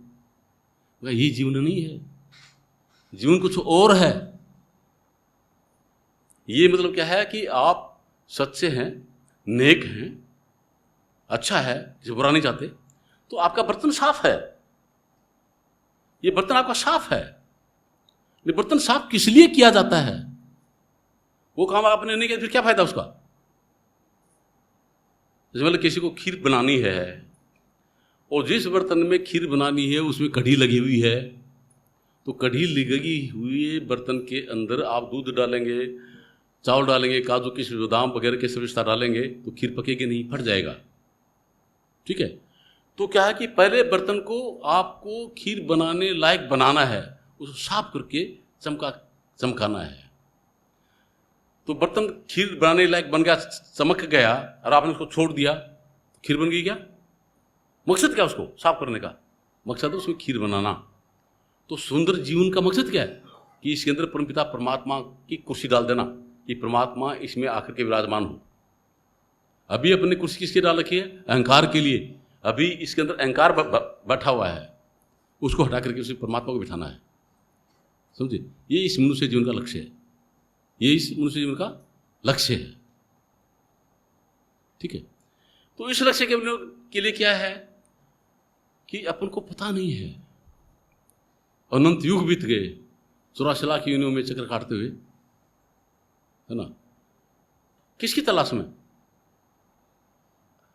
ये जीवन नहीं है, जीवन कुछ और है। ये मतलब क्या है कि आप सच्चे हैं, नेक हैं, अच्छा है, जो बुरा नहीं चाहते, तो आपका बर्तन साफ है। ये बर्तन आपका साफ है। ये बर्तन साफ किस लिए किया जाता है? वो काम आपने नहीं किया, फिर क्या फायदा उसका? जैसे मतलब किसी को खीर बनानी है और जिस बर्तन में खीर बनानी है उसमें कढ़ी लगी हुई है, तो कढ़ी लगी हुई बर्तन के अंदर आप दूध डालेंगे, चावल डालेंगे, काजू किशमिश बादाम वगैरह के सरिश्ता डालेंगे, तो खीर पकेगी नहीं, फट जाएगा। ठीक है। तो क्या है कि पहले बर्तन को आपको खीर बनाने लायक बनाना है, उसको साफ करके चमकाना है। तो बर्तन खीर बनाने लायक बन गया, चमक गया, और आपने उसको छोड़ दिया, तो खीर बन गई क्या? मकसद क्या उसको साफ करने का? मकसद है उसमें खीर बनाना। तो सुंदर जीवन का मकसद क्या है कि इसके अंदर परमपिता परमात्मा की कुर्सी डाल देना, कि परमात्मा इसमें आकर के विराजमान हो। अभी अपने कुर्सी किसके डाल रखी है? अहंकार के लिए। अभी इसके अंदर अहंकार बैठा हुआ है, उसको हटा करके उसे परमात्मा को बिठाना है। समझे? ये इस मनुष्य जीवन का लक्ष्य है, ये इस मनुष्य जीवन का लक्ष्य है। ठीक है। तो इस लक्ष्य के लिए क्या है कि अपन को पता नहीं है, अनंत युग बीत गए 84 लाख योनियों में चक्कर काटते हुए, है ना। किसकी तलाश में?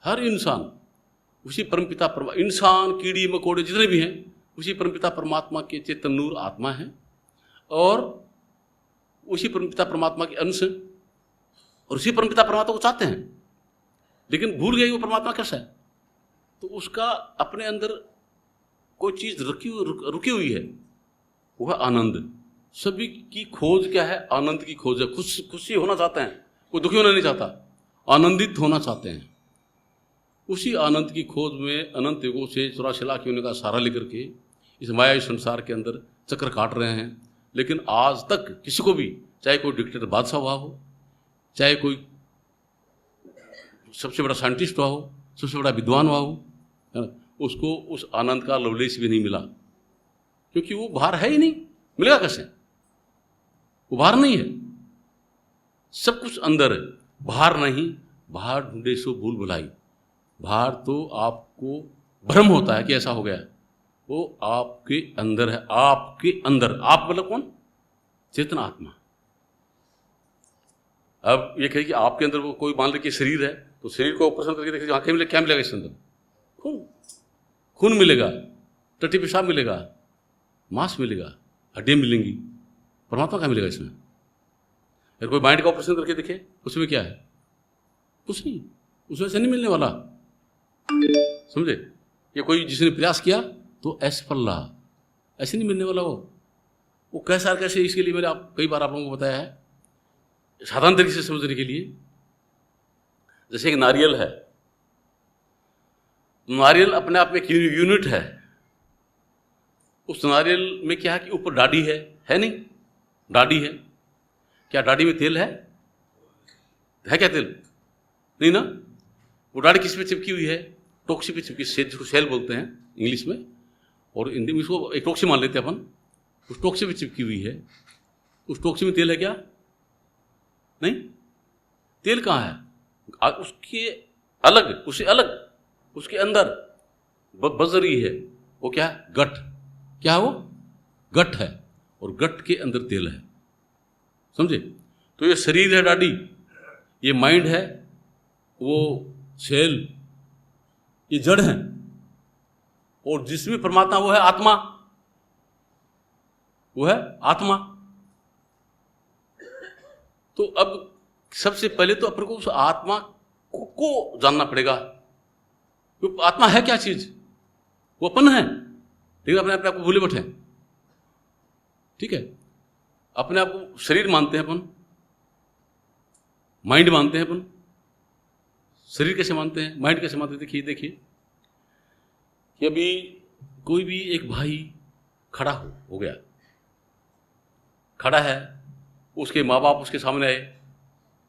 हर इंसान उसी परमपिता इंसान, कीड़ी मकोड़े जितने भी हैं, उसी परमपिता परमात्मा के चेतन नूर आत्मा है, और उसी परमपिता परमात्मा के अंश, और उसी परमपिता परमात्मा को चाहते हैं, लेकिन भूल गए वो परमात्मा कैसा है। तो उसका अपने अंदर कोई चीज रुकी हुई है, वो है आनंद। सभी की खोज क्या है? आनंद की खोज है। खुशी होना चाहते हैं, कोई दुखी होना नहीं चाहता, आनंदित होना चाहते हैं। उसी आनंद की खोज में अनंत युगों से 84 लाख योनियों का सहारा लेकर के इस मायावी संसार के अंदर चक्कर काट रहे हैं। लेकिन आज तक किसी को भी, चाहे कोई डिक्टेटर बादशाह हुआ हो, चाहे कोई सबसे बड़ा साइंटिस्ट हुआ हो, सबसे बड़ा विद्वान हुआ हो, है ना, उसको उस आनंद का लवलेश भी नहीं मिला, क्योंकि वो बाहर है ही नहीं। मिलेगा कैसे? वो बाहर नहीं है, सब कुछ अंदर है। बाहर नहीं, बाहर ढूंढे सो भूल भुलाई। बाहर तो आपको भ्रम होता है कि ऐसा हो गया, वो आपके अंदर है। आपके अंदर, आप मतलब कौन? चेतन आत्मा। अब ये कहे कि आपके अंदर वो कोई मान लीजिए शरीर है, तो शरीर को ऑपरेशन करके देखिए आंखें मिले, क्या मिलेगा इसके अंदर? खून मिलेगा, टट्टी पेशाब मिलेगा, मांस मिलेगा, हड्डियां मिलेंगी। परमात्मा क्या मिलेगा इसमें? अगर कोई माइंड का ऑपरेशन करके देखे, उसमें क्या है? कुछ नहीं, उसमें से नहीं मिलने वाला। समझे? ये कोई जिसने प्रयास किया तो ऐसे फल रहा, ऐसे नहीं मिलने वाला। वो कैसे, इसके लिए मैंने कई बार आप लोगों को बताया है, साधारण तरीके से समझने के लिए। जैसे एक नारियल है, नारियल अपने आप में एक यूनिट है। उस नारियल में क्या है कि ऊपर डाढ़ी है नहीं? डाढ़ी है, क्या डाढ़ी में तेल है क्या तेल? नहीं ना। वो डाढ़ी किस पे चिपकी हुई है? टोक्सी पे चिपकी, जिसको सेल बोलते हैं इंग्लिश में, और हिंदी में इसको एक टोक्सी मान लेते हैं अपन। उस टोक्सी पे चिपकी हुई है। उस टोक्सी में तेल है क्या? नहीं, तेल कहाँ है? उसके अलग, उससे अलग, उसके अंदर बजरी है, वो क्या है? गठ। क्या है वो? गठ है, और गठ के अंदर तेल है। समझे? तो ये शरीर है डाडी, ये माइंड है, वो सेल, ये जड़ है, और जिसमें परमात्मा वो है आत्मा, वो है आत्मा। तो अब सबसे पहले तो अपन को उस आत्मा को जानना पड़ेगा। तो आत्मा है क्या चीज? वो अपन है, लेकिन अपने आप को भूले बैठे। ठीक है, अपने आप को शरीर मानते हैं अपन, माइंड मानते हैं अपन। शरीर कैसे मानते हैं, माइंड कैसे मानते हैं? देखिए कि अभी कोई भी एक भाई खड़ा हो गया, खड़ा है, उसके माँ बाप उसके सामने आए,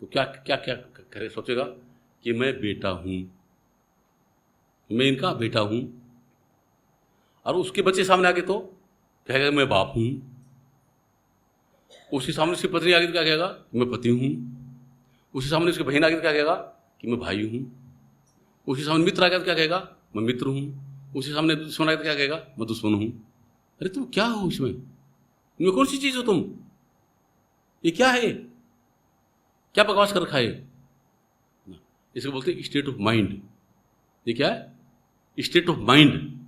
तो क्या क्या क्या करे? सोचेगा कि मैं बेटा हूं, मैं इनका बेटा हूं। और उसके बच्चे सामने आ गए तो कहेगा मैं बाप हूं। उसके सामने उसकी पत्नी आ गई तो क्या कहेगा? मैं पति हूं। उसके सामने उसकी बहन आ गई तो क्या कहेगा? कि मैं भाई हूं। उसके सामने मित्र आ गया तो क्या कहेगा? मैं मित्र हूं। उसके सामने दुश्मन आ गया तो क्या कहेगा? मैं दुश्मन हूं। अरे तुम क्या हो इसमें? इनमें कौन सी चीज हो तुम? ये क्या है? क्या बकवास कर रखा है? इसको बोलते हैं स्टेट ऑफ माइंड। ये क्या है? State of mind.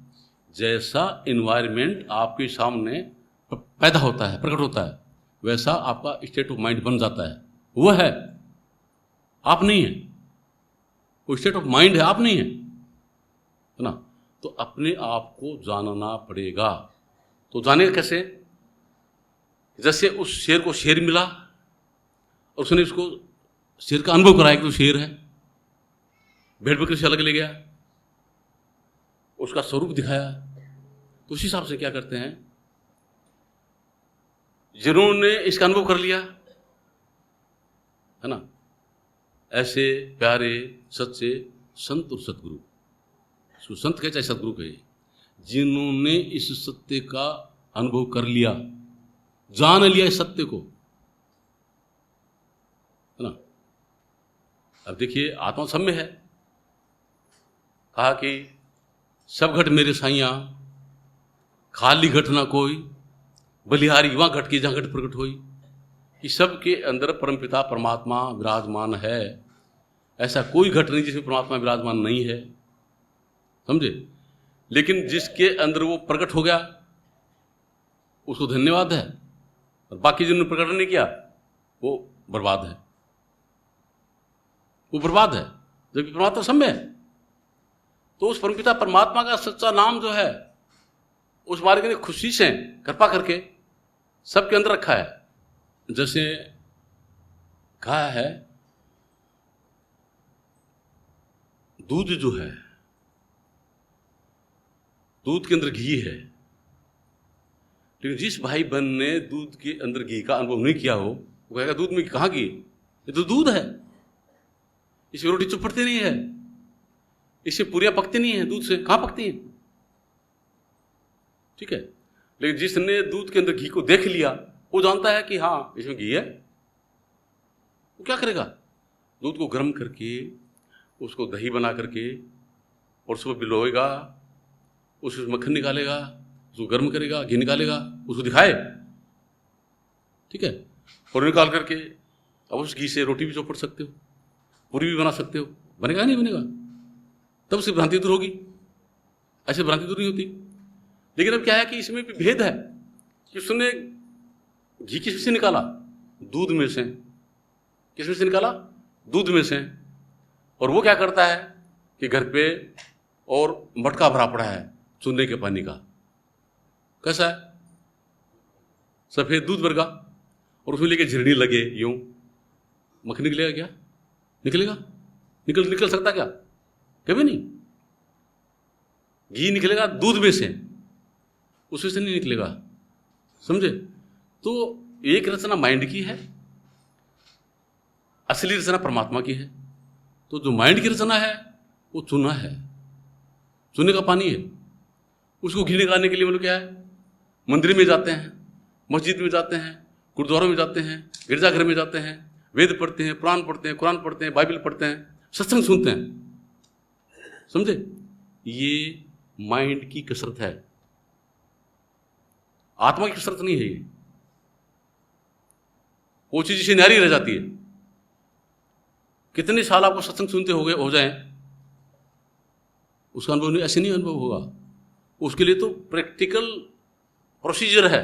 जैसा एनवायरमेंट आपके सामने पैदा होता है, प्रकट होता है, वैसा आपका स्टेट ऑफ माइंड बन जाता है। वो है, आप नहीं है। वो स्टेट ऑफ माइंड है, आप नहीं है ना? तो अपने आप को जानना पड़ेगा। तो जानेगा कैसे? जैसे उस शेर को शेर मिला और उसने उसको शेर का अनुभव कराया कि तो शेर है, भेड़ बकरी से अलग ले गया, उसका स्वरूप दिखाया। तो उस हिसाब से क्या करते हैं, जिन्होंने इसका अनुभव कर लिया है ना, ऐसे प्यारे सच्चे संत और सतगुरु, इसको संत कहे चाहे सतगुरु कहे, जिन्होंने इस सत्य का अनुभव कर लिया, जान लिया इस सत्य को, है ना। अब देखिए आत्मा सब में है। कहा कि सब घट मेरे साइया, खाली घट ना कोई, बलिहारी वहां घट की जहां घट प्रकट हुई। इस सब के अंदर परमपिता परमात्मा विराजमान है। ऐसा कोई घट नहीं जिसमें परमात्मा विराजमान नहीं है, समझे। लेकिन जिसके अंदर वो प्रकट हो गया उसको धन्यवाद है, और बाकी जिन्होंने प्रकट नहीं किया वो बर्बाद है, वो बर्बाद है। जबकि परमात्मा सब में है। तो उस परमपिता परमात्मा का सच्चा नाम जो है, उस मार्ग ने खुशी से कृपा करके सबके अंदर रखा है। जैसे कहा है, दूध जो है, दूध के अंदर घी है, लेकिन जिस भाई बहन ने दूध के अंदर घी का अनुभव नहीं किया हो, वो कहेगा दूध में कहाँ घी? ये तो दूध है, इसमें रोटी चुपड़ती नहीं है, इससे पूरियां पकती नहीं है, दूध से कहाँ पकती है? ठीक है। लेकिन जिसने दूध के अंदर घी को देख लिया, वो जानता है कि हाँ इसमें घी है। वो क्या करेगा? दूध को गर्म करके उसको दही बना करके और उसको भिगोएगा, उसमें मक्खन निकालेगा, उसको गर्म करेगा, घी निकालेगा, उसको दिखाए, ठीक है, और निकाल करके अब उस घी से रोटी भी चौपड़ सकते हो, पूरी भी बना सकते हो। बनेगा नहीं बनेगा? तब से भ्रांति दूर होगी, ऐसे भ्रांति दूर नहीं होती। लेकिन अब क्या है कि इसमें भी भेद है कि उसने घी किस से निकाला? दूध में से। किस में से निकाला? दूध में से। और वो क्या करता है कि घर पे और मटका भरा पड़ा है चूने के पानी का, कैसा है? सफेद दूध वर्गा, और उसमें लेके झिरनी लगे यूं, मक्खन निकलेगा क्या? निकलेगा? निकल सकता क्या? कभी नहीं। घी निकलेगा दूध में से, उसमें से नहीं निकलेगा, समझे। तो एक रचना माइंड की है, असली रचना परमात्मा की है। तो जो माइंड की रचना है वो चूना है, चूने का पानी है। उसको घी निकालने के लिए मतलब क्या है? मंदिर में जाते हैं, मस्जिद में जाते हैं, गुरुद्वारों में जाते हैं, गिरजाघर में जाते हैं, वेद पढ़ते हैं, पुराण पढ़ते हैं, कुरान पढ़ते हैं, बाइबल पढ़ते हैं, सत्संग सुनते हैं, समझे? ये माइंड की कसरत है, आत्मा की कसरत नहीं है ये। वो चीज इसे न्यारी रह जाती है। कितने साल आपको सत्संग सुनते हो जाए, उसका अनुभव नहीं, ऐसे नहीं अनुभव होगा। उसके लिए तो प्रैक्टिकल प्रोसीजर है,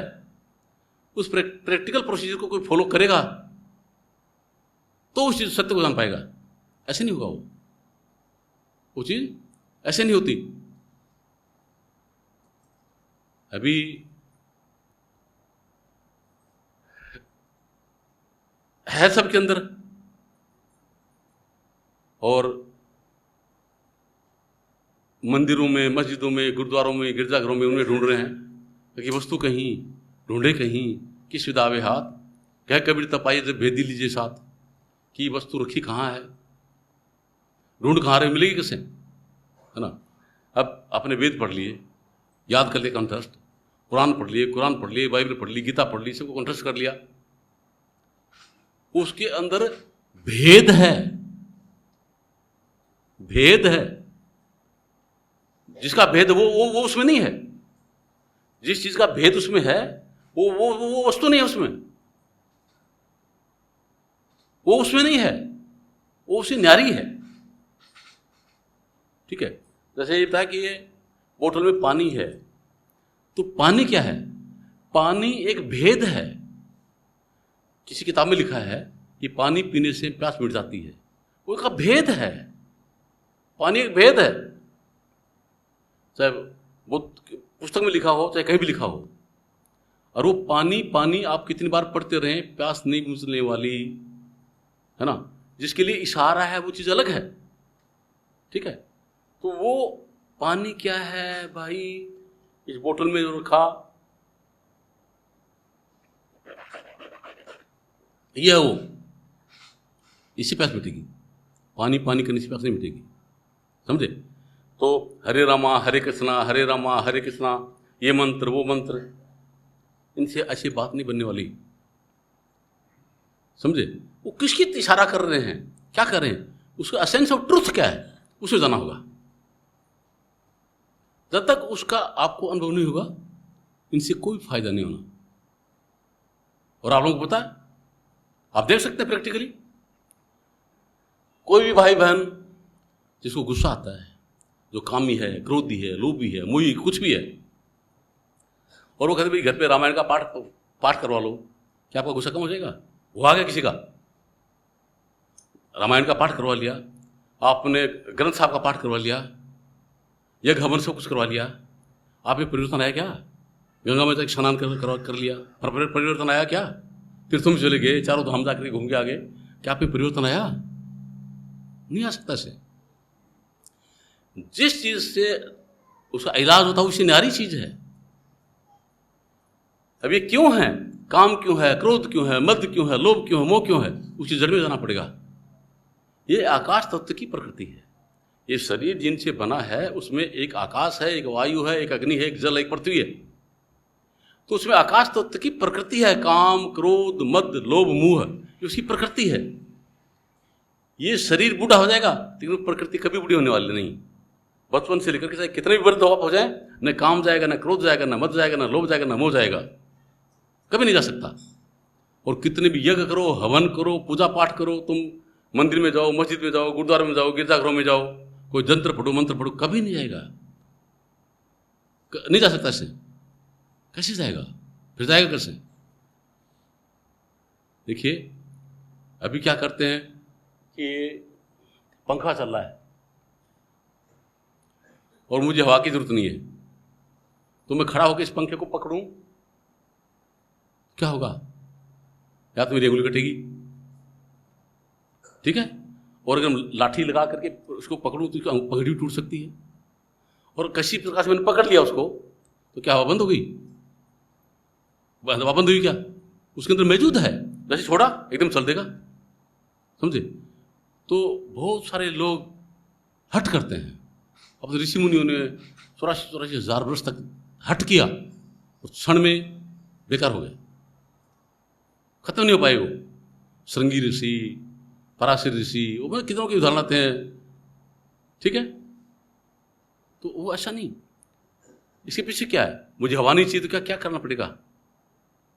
उस प्रैक्टिकल प्रोसीजर को कोई फॉलो करेगा तो उस चीज सत्य को जान पाएगा। ऐसे नहीं होगा, वो चीज ऐसे नहीं होती। अभी है सबके अंदर, और मंदिरों में, मस्जिदों में, गुरुद्वारों में, गिरजाघरों में उन्हें ढूंढ रहे हैं कि वस्तु कहीं ढूंढे कहीं, किस विदावे हाथ, कह कबीर तपाइए जब भेदी लीजिए साथ, कि वस्तु रखी कहाँ है, ढूंढ कहाँ रहे, मिलेगी कैसे, है ना? अब आपने वेद पढ़ लिए, याद कर लिए कंठस्थ, कुरान पढ़ लिए, कुरान पढ़ लिए, बाइबल पढ़ ली, गीता पढ़ ली, सबको कंठस्थ कर लिया। उसके अंदर भेद है, भेद है। जिसका भेद वो उसमें नहीं है। जिस चीज का भेद उसमें है वो वस्तु नहीं है उसमें, वो उसमें नहीं है, वो उससे न्यारी है। ठीक है, जैसे ये बताया कि ये बोतल में पानी है, तो पानी क्या है? पानी एक भेद है। किसी किताब में लिखा है कि पानी पीने से प्यास मिट जाती है, वो एक भेद है। पानी एक भेद है, चाहे वो पुस्तक में लिखा हो चाहे कहीं भी लिखा हो। और वो पानी पानी आप कितनी बार पढ़ते रहें, प्यास नहीं बुझने वाली, है ना? जिसके लिए इशारा है वो चीज अलग है। ठीक है, तो वो पानी क्या है भाई? इस बोतल में जो रखा ये है, वो इसी प्यास मिटेगी। पानी पानी करने से प्यास नहीं मिटेगी, समझे? तो हरे रामा हरे कृष्णा, हरे रामा हरे कृष्णा, ये मंत्र वो मंत्र, इनसे ऐसी बात नहीं बनने वाली, समझे? वो किसकी इशारा कर रहे हैं, क्या कर रहे हैं, उसका एसेंस ऑफ ट्रूथ क्या है, उसे जाना होगा। जब तक उसका आपको अनुभव नहीं होगा, इनसे कोई फायदा नहीं होना। और आप लोगों को पता है, आप देख सकते हैं प्रैक्टिकली, कोई भी भाई बहन जिसको गुस्सा आता है, जो कामी है, क्रोधी है, लोभी है, मोही, कुछ भी है, और वो कहते भाई घर पे रामायण का पाठ करवा लो, क्या आपका गुस्सा कम हो जाएगा? वो आ गया किसी का, रामायण का पाठ करवा लिया, आपने ग्रंथ साहब का पाठ करवा लिया, यज्ञ हवन सब कुछ करवा लिया, आप में परिवर्तन आया क्या? गंगा में जाकर स्नान कर लिया, परिवर्तन आया क्या? तीर्थों में चले गए, चारों धाम जाकर घूम के आ गए, क्या आप में परिवर्तन आया? नहीं आ सकता से। जिस चीज से उसका इलाज होता है उसी न्यारी चीज है। अब ये क्यों है, काम क्यों है, क्रोध क्यों है, मद क्यों है, लोभ क्यों है, मोह क्यों है, उसी जड़ में जाना पड़ेगा। ये आकाश तत्व की प्रकृति है। ये शरीर जिनसे बना है उसमें एक आकाश है, एक वायु है, एक अग्नि है, एक जल, एक पृथ्वी है। तो उसमें आकाश तत्व की प्रकृति है, काम, क्रोध, मद, लोभ, मोह, ये उसकी प्रकृति है। ये शरीर बूढ़ा हो जाएगा लेकिन प्रकृति कभी बूढ़ी होने वाली नहीं। बचपन से लेकर के चाहे कितने भी वृद्ध हो जाए, न काम जाएगा, न क्रोध जाएगा, न मद जाएगा, न लोभ जाएगा, न मोह जाएगा, कभी नहीं जा सकता। और कितने भी यज्ञ करो, हवन करो, पूजा पाठ करो, तुम मंदिर में जाओ, मस्जिद में जाओ, गुरुद्वारे में जाओ, गिरजाघरों में जाओ, कोई जंत्र पढ़ो, मंत्र पढ़ो, कभी नहीं जाएगा, नहीं जा सकता। ऐसे कैसे जाएगा? फिर जाएगा कैसे? देखिए अभी क्या करते हैं कि पंखा चल रहा है और मुझे हवा की जरूरत नहीं है, तो मैं खड़ा होकर इस पंखे को पकड़ूं, क्या होगा? या तो मेरी अंगुली कटेगी, ठीक है, और अगर लाठी लगा करके उसको पकड़ूं तो पगड़ी टूट सकती है। और किसी प्रकार से मैंने पकड़ लिया उसको, तो क्या हवा बंद हो गई? हवा बंद हुई क्या? उसके अंदर मौजूद है, जैसे छोड़ा एकदम चल देगा, समझे? तो बहुत सारे लोग हट करते हैं। अब तो ऋषि मुनियों ने 84,000 वर्ष तक हट किया, उस क्षण में बेकार हो गए, खत्म नहीं हो पाए वो। श्रृंगी ऋषि, पराशर ऋषि, वो कितनों के उदाहरण आते हैं, ठीक है। तो वो ऐसा नहीं, इसके पीछे क्या है, मुझे हवा नहीं चाहिए तो क्या क्या करना पड़ेगा,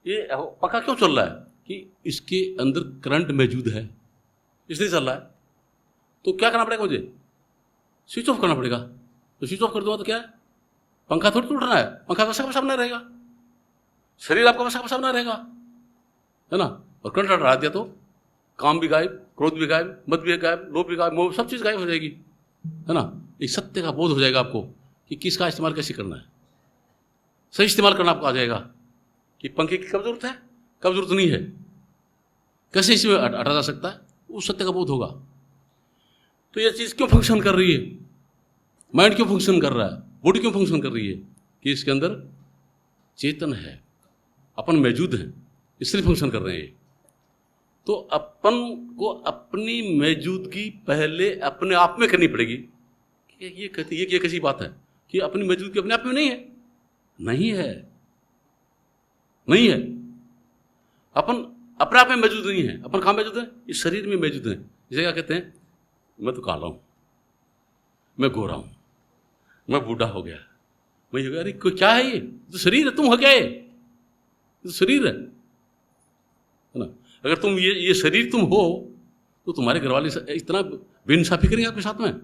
ये पक्का क्यों चल रहा है कि इसके अंदर करंट मौजूद है इसलिए चल रहा है, तो क्या करना पड़ेगा, मुझे स्विच ऑफ करना पड़ेगा। तो स्विच ऑफ कर दूंगा तो क्या है, पंखा थोड़ी टूट रहा है, पंखा वैसा का वैसा बना रहेगा, शरीर आपका वैसा का वैसा बना रहेगा, है ना। और करंट हटा दिया तो काम भी गायब, क्रोध भी गायब, मद भी गायब, लोभ भी गायब, मोह, सब चीज़ गायब हो जाएगी, है ना। एक सत्य का बोध हो जाएगा आपको कि किसका इस्तेमाल कैसे करना है, सही इस्तेमाल करना आपको आ जाएगा कि पंखे की कब जरूरत है, कब जरूरत नहीं है, कैसे इसमें हटा जा सकता है, उस सत्य का बोध होगा। तो ये चीज़ क्यों फंक्शन कर रही है, माइंड क्यों फंक्शन कर रहा है, बॉडी क्यों फंक्शन कर रही है, कि इसके अंदर चेतन है, अपन मौजूद हैं, इसलिए फंक्शन कर रहे हैं। तो अपन को अपनी मौजूदगी पहले अपने आप में करनी पड़ेगी। ये कैसी बात है कि अपनी मौजूदगी अपने आप में नहीं है, नहीं है, नहीं है। अपन अपने आप में मौजूद नहीं है, अपन कहाँ मौजूद है, इस शरीर में मौजूद है। इसे क्या कहते हैं, मैं तो काला हूं, मैं गोरा हूं, मैं बूढ़ा हो गया, मैं अरे क्या है, ये तो शरीर है, तुम हो क्या, ये तो शरीर है ना। अगर तुम ये शरीर तुम हो तो तुम्हारे घर वाले इतना बेइंसाफी करेंगे आपके साथ में।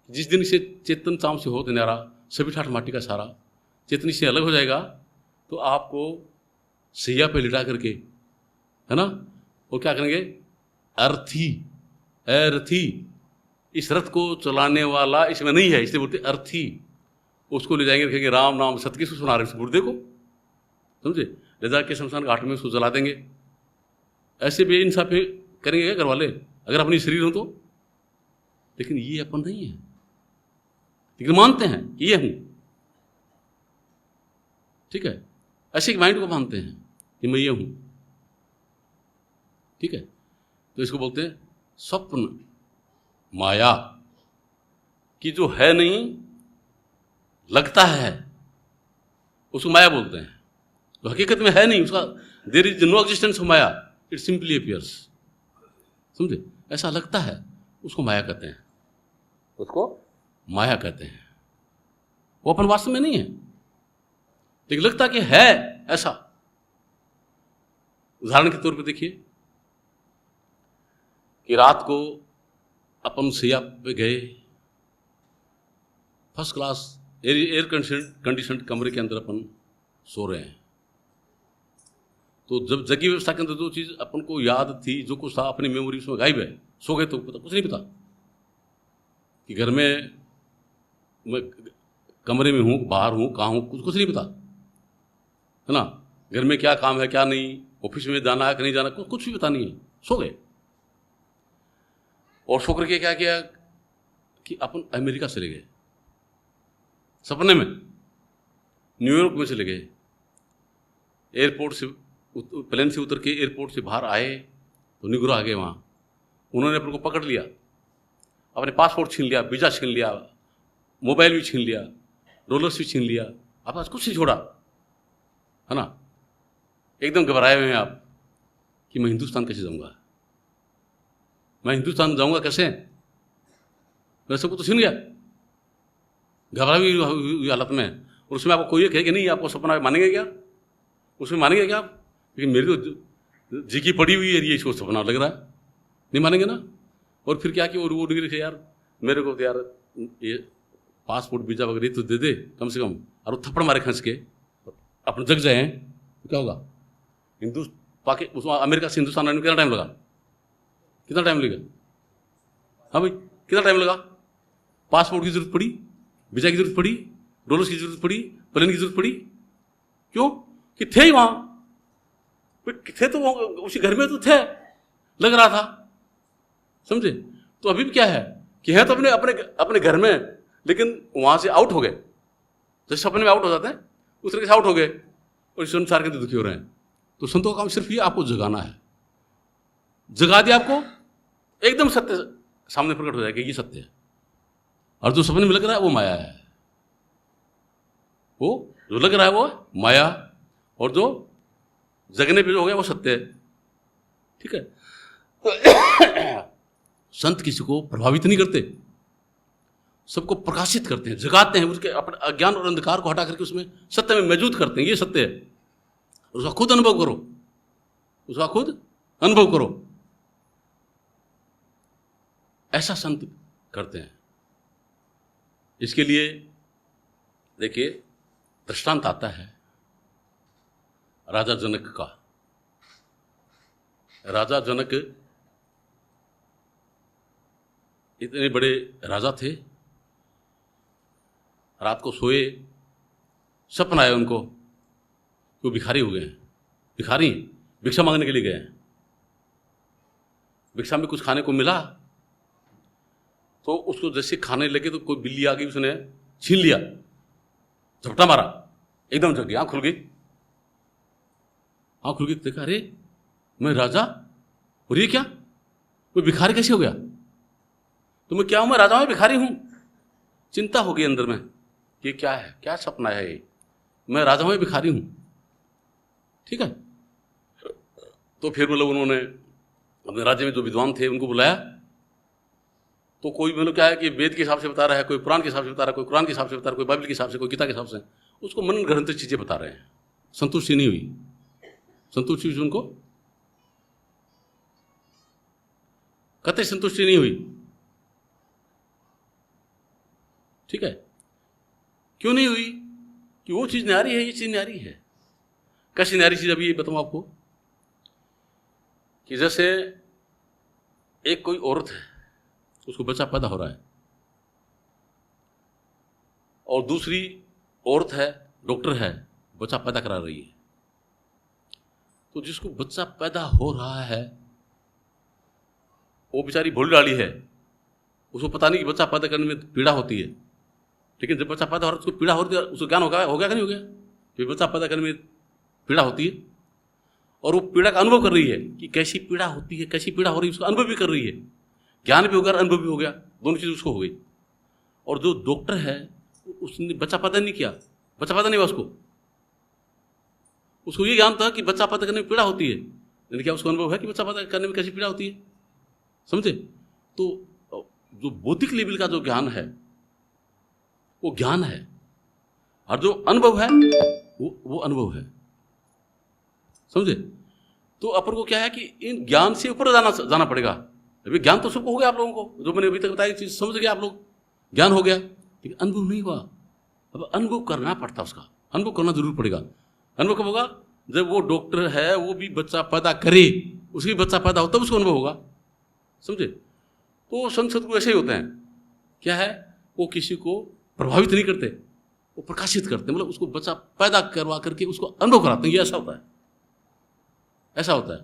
जिस दिन से चेतन चाम से हो न्यारा, सभी ठाठ माटी का सारा चेतनी से अलग हो जाएगा, तो आपको सैया पे लिटा करके, है ना, वो क्या करेंगे, अर्थी, अर्थी, इस रथ को चलाने वाला इसमें नहीं है, इसलिए बोलते अर्थी, उसको ले जाएंगे, रखेंगे राम नाम सत्य, किसको सुना रहे, गुरुदेव को, समझे, ले जाके शमशान घाट में उसको जला देंगे। ऐसे बेइंसाफी करेंगे क्या घर वाले, अगर अपनी शरीर हो तो। लेकिन ये अपन नहीं है, लेकिन मानते हैं कि ये हूं, ठीक है। ऐसे माइंड को मानते हैं कि मैं ये हूं, ठीक है। तो इसको बोलते हैं स्वप्न माया, कि जो है नहीं लगता है, उसको माया बोलते हैं। तो हकीकत में है नहीं, उसका there is no existence of maya, it simply appears, समझे, ऐसा लगता है, उसको माया कहते हैं, उसको माया कहते हैं। वो अपन वास्तव में नहीं है, लेकिन लगता कि है ऐसा। उदाहरण के तौर पे देखिए कि रात को अपन सैया पे गए, फर्स्ट क्लास एयर कंडीशन कमरे के अंदर अपन सो रहे हैं, तो जब जगी व्यवस्था के अंदर जो चीज़ अपन को याद थी, जो कुछ था अपनी मेमोरी उसमें गायब है, सो गए तो पता कुछ नहीं पता कि घर में मैं कमरे में हूँ, बाहर हूँ, कहाँ हूँ, कुछ नहीं पता, है ना। घर में क्या काम है क्या नहीं, ऑफिस में जाना है कि नहीं जाना, कुछ भी पता नहीं है, सो गए। और सो करके क्या किया कि अपन अमेरिका चले गए, सपने में न्यूयॉर्क में चले गए, एयरपोर्ट से प्लेन से उतर के एयरपोर्ट से बाहर आए तो निगरो आ गए वहाँ, उन्होंने अपन को पकड़ लिया, अपने पासपोर्ट छीन लिया, वीज़ा छीन लिया, मोबाइल भी छीन लिया, डॉलर्स भी छीन लिया, आप पास कुछ नहीं छोड़ा, है ना। एकदम घबराए हुए हैं आप कि मैं हिंदुस्तान कैसे जाऊँगा, मैं हिंदुस्तान जाऊँगा कैसे, वैसे को तो छीन गया, घबरा हुई हालत में। और उसमें आपको कोई कहे कि नहीं आपको सपना मानेंगे क्या, उसमें मानेंगे क्या आप, लेकिन मेरी तो जी की पड़ी हुई है, ये इसको सपना लग रहा है, नहीं मानेंगे ना। और फिर क्या कि और वो निकले यार मेरे को तो यार ये पासपोर्ट वीजा वगैरह तो दे दे कम से कम, और वो थप्पड़ मारे खींच के अपने जग जाए तो क्या होगा, अमेरिका से हिंदुस्तान आने में कितना टाइम लगा, कितना टाइम लगेगा, हाँ भाई कितना टाइम लगा, पासपोर्ट की जरूरत पड़ी, वीजा की जरूरत पड़ी, डॉलर्स की जरूरत पड़ी, प्लेन की जरूरत पड़ी, क्यों कि थे ही वहां, थे तो उसी घर में तो थे, लग रहा था, समझे। तो अभी भी क्या है कि है तो अपने अपने अपने घर में, लेकिन वहां से आउट हो गए, जैसे सपने में आउट हो जाते हैं उस तरीके से आउट हो गए, और इस संसार के अंदर दुखी हो रहे हैं। तो संतों का काम सिर्फ ये आपको जगाना है, जगा दिया आपको, एकदम सत्य सामने प्रकट हो जाएगा, ये सत्य है, और जो सपने में लग रहा है वो माया है, वो जो लग रहा है वो माया, और जो जगने पे जो हो गया वो सत्य है, ठीक है। संत किसी को प्रभावित नहीं करते, सबको प्रकाशित करते हैं, जगाते हैं, उसके अपने अज्ञान और अंधकार को हटा करके उसमें सत्य में मौजूद करते हैं। ये सत्य है, उसका खुद अनुभव करो, उसका खुद अनुभव करो। ऐसा संत करते हैं। इसके लिए देखिए दृष्टांत आता है राजा जनक का। राजा जनक इतने बड़े राजा थे, रात को सोए, सपना आया उनको, वो भिखारी हो गए हैं। भिखारी भिक्षा मांगने के लिए गए हैं, भिक्षा में कुछ खाने को मिला तो उसको जैसे खाने लगे तो कोई बिल्ली आ गई, उसने छीन लिया, झपटा मारा, एकदम जग गई, आंख खुल गई। आंख खुल गई, देखा अरे मैं राजा और ये क्या, कोई भिखारी कैसे हो गया? तो मैं क्या हूं, मैं राजा हूं, भिखारी हूं। चिंता हो गई अंदर में कि क्या है, क्या सपना है ये, मैं राजा हूं, भिखारी हूं। ठीक है, तो फिर मतलब उन्होंने अपने राज्य में जो विद्वान थे उनको बुलाया। तो कोई मतलब क्या है कि वेद के हिसाब से बता रहा है, कोई पुराण के हिसाब से बता रहा है, कोई कुरान के हिसाब से बता रहा है, कोई बाइबल के हिसाब से, कोई गीता के हिसाब से, उसको मन ग्रंथ चीजें बता रहे हैं। संतुष्टि नहीं हुई, संतुष्टि हुई उनको, कतई संतुष्टि नहीं हुई। ठीक है, क्यों नहीं हुई? कि वो चीज न्यारी है, ये चीज न्यारी है। कैसी न्यारी चीज, अभी ये बताऊं आपको कि जैसे एक कोई औरत है, उसको बच्चा पैदा हो रहा है, और दूसरी औरत है, डॉक्टर है, बच्चा पैदा करा रही है। तो जिसको बच्चा पैदा हो रहा है वो बेचारी भोली डाली है, उसको पता नहीं कि बच्चा पैदा करने में पीड़ा होती है। लेकिन जब बच्चा पैदा हो रहा है उसको पीड़ा हो रही है, उसको ज्ञान हो गया कि नहीं हो गया कि बच्चा पैदा करने में पीड़ा होती है, और वो पीड़ा का अनुभव कर रही है कि कैसी पीड़ा होती है, कैसी पीड़ा हो रही है, उसका अनुभव भी कर रही है। ज्ञान भी हो गया, अनुभव भी हो गया, दोनों चीज उसको हो गई। और जो डॉक्टर है उसने बच्चा पैदा नहीं किया, बच्चा पैदा नहीं हुआ उसको ये ज्ञान था कि बच्चा पैदा करने में पीड़ा होती है, लेकिन क्या उसको अनुभव है कि बच्चा पैदा करने में कैसी पीड़ा होती है? समझे? तो जो बौद्धिक लेवल का जो ज्ञान है वो ज्ञान है, और जो अनुभव है वो अनुभव है। समझे? तो अपन को क्या है कि इन ज्ञान से ऊपर जाना पड़ेगा। अभी ज्ञान तो सबको हो गया, आप लोगों को जो मैंने अभी तक बताई चीज समझ गया आप लोग, ज्ञान हो गया, लेकिन अनुभव नहीं हुआ। अब अनुभव करना पड़ता, उसका अनुभव करना जरूर पड़ेगा। अनुभव कब होगा? जब वो डॉक्टर है वो भी बच्चा पैदा करे, उसकी बच्चा पैदा हो तब उसको अनुभव होगा। समझे? तो संत सदगुरु ऐसे ही होते हैं, क्या है, वो किसी को प्रभावित नहीं करते, वो प्रकाशित करते, मतलब उसको बच्चा पैदा करवा करके उसको अनुभव कराते हैं। ये ऐसा होता है, ऐसा होता है।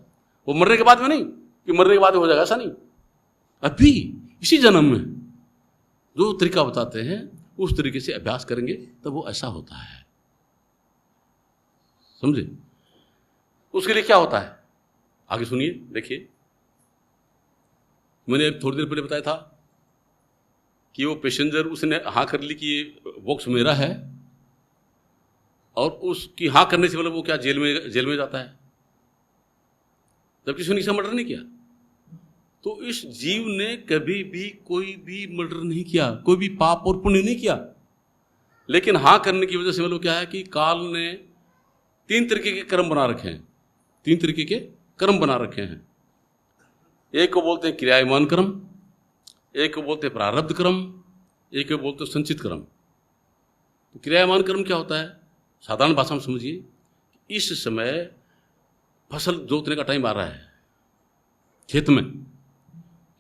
वो मरने के बाद में नहीं कि मरने के बाद हो जाएगा, ऐसा नहीं। अभी इसी जन्म में जो तरीका बताते हैं उस तरीके से अभ्यास करेंगे तब वो ऐसा होता है। समझे? उसके लिए क्या होता है आगे सुनिए, देखिए। मैंने थोड़ी देर पहले बताया था कि वो पैसेंजर उसने हाँ कर ली कि ये बॉक्स मेरा है, और उसकी हाँ करने से मतलब वो क्या जेल में जाता है, जबकि उसने किसी मर्डर नहीं किया। तो इस जीव ने कभी भी कोई भी मर्डर नहीं किया, कोई भी पाप और पुण्य नहीं किया, लेकिन हाँ करने की वजह से मतलब क्या है कि काल ने 3 तरीके के कर्म बना रखे हैं, 3 तरीके के कर्म बना रखे हैं। एक को बोलते हैं क्रियायमान कर्म, एक को बोलते हैं प्रारब्ध कर्म, एक को बोलते हैं संचित कर्म। तो क्रियायमान कर्म क्या होता है? साधारण भाषा में समझिए, इस समय फसल जोतने का टाइम आ रहा है खेत में,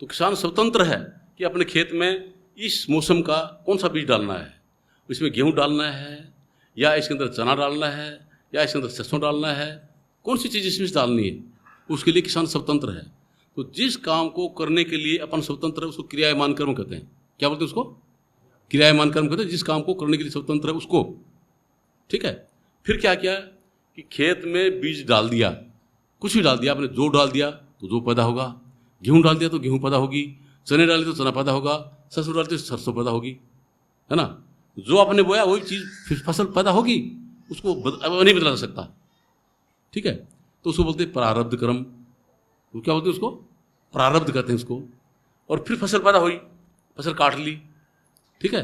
तो किसान स्वतंत्र है कि अपने खेत में इस मौसम का कौन सा बीज डालना है, इसमें गेहूं डालना है या इसके अंदर चना डालना है या इसके अंदर सरसों डालना है, कौन सी चीज़ इसमें डालनी है, उसके लिए किसान स्वतंत्र है। तो जिस काम को करने के लिए अपन स्वतंत्र है उसको क्रियायमान कर्म कहते हैं। क्या बोलते हैं उसको? क्रियायमान कर्म कहते हैं, जिस काम को करने के लिए स्वतंत्र है उसको। ठीक है, फिर क्या किया कि खेत में बीज डाल दिया, कुछ भी डाल दिया आपने, जौ डाल दिया तो जौ पैदा होगा, गेहूं डाल दिया तो गेहूं पैदा होगी, चने डाले तो चना पैदा होगा, सरसों डालते तो सरसों पैदा होगी, है ना। जो आपने बोया वही चीज फसल पैदा होगी, उसको नहीं बदला जा सकता। ठीक है, तो उसको बोलते हैं प्रारब्ध कर्म। तो क्या बोलते हैं उसको? प्रारब्ध कहते हैं उसको, और फिर फसल पैदा हुई, फसल काट ली, ठीक है।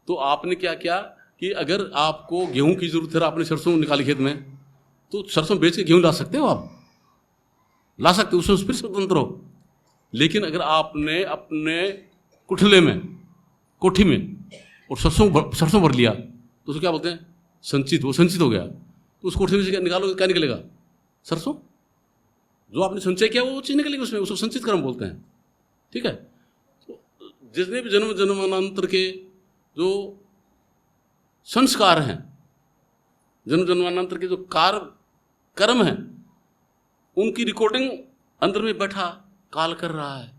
तो आपने क्या किया कि अगर आपको गेहूं की जरूरत है, आपने सरसों निकाली खेत में, तो सरसों बेच के गेहूं ला सकते हो, आप ला सकते हो, उसमें फिर स्वतंत्र हो। लेकिन अगर आपने अपने कुठले में, कोठी में और सरसों भर लिया, तो उसको क्या बोलते हैं, संचित, वो संचित हो गया। तो उस कोठी में से क्या निकालोगे, क्या निकलेगा, सरसों। जो आपने संचय किया वो चीज निकलेगी उसमें, उसको संचित कर्म बोलते हैं, ठीक है। तो जितने भी जन्म जन्मांतर के जो संस्कार हैं, जन्म जन्मांतर के जो कर्म हैं, उनकी रिकॉर्डिंग अंदर में बैठा काल कर रहा है।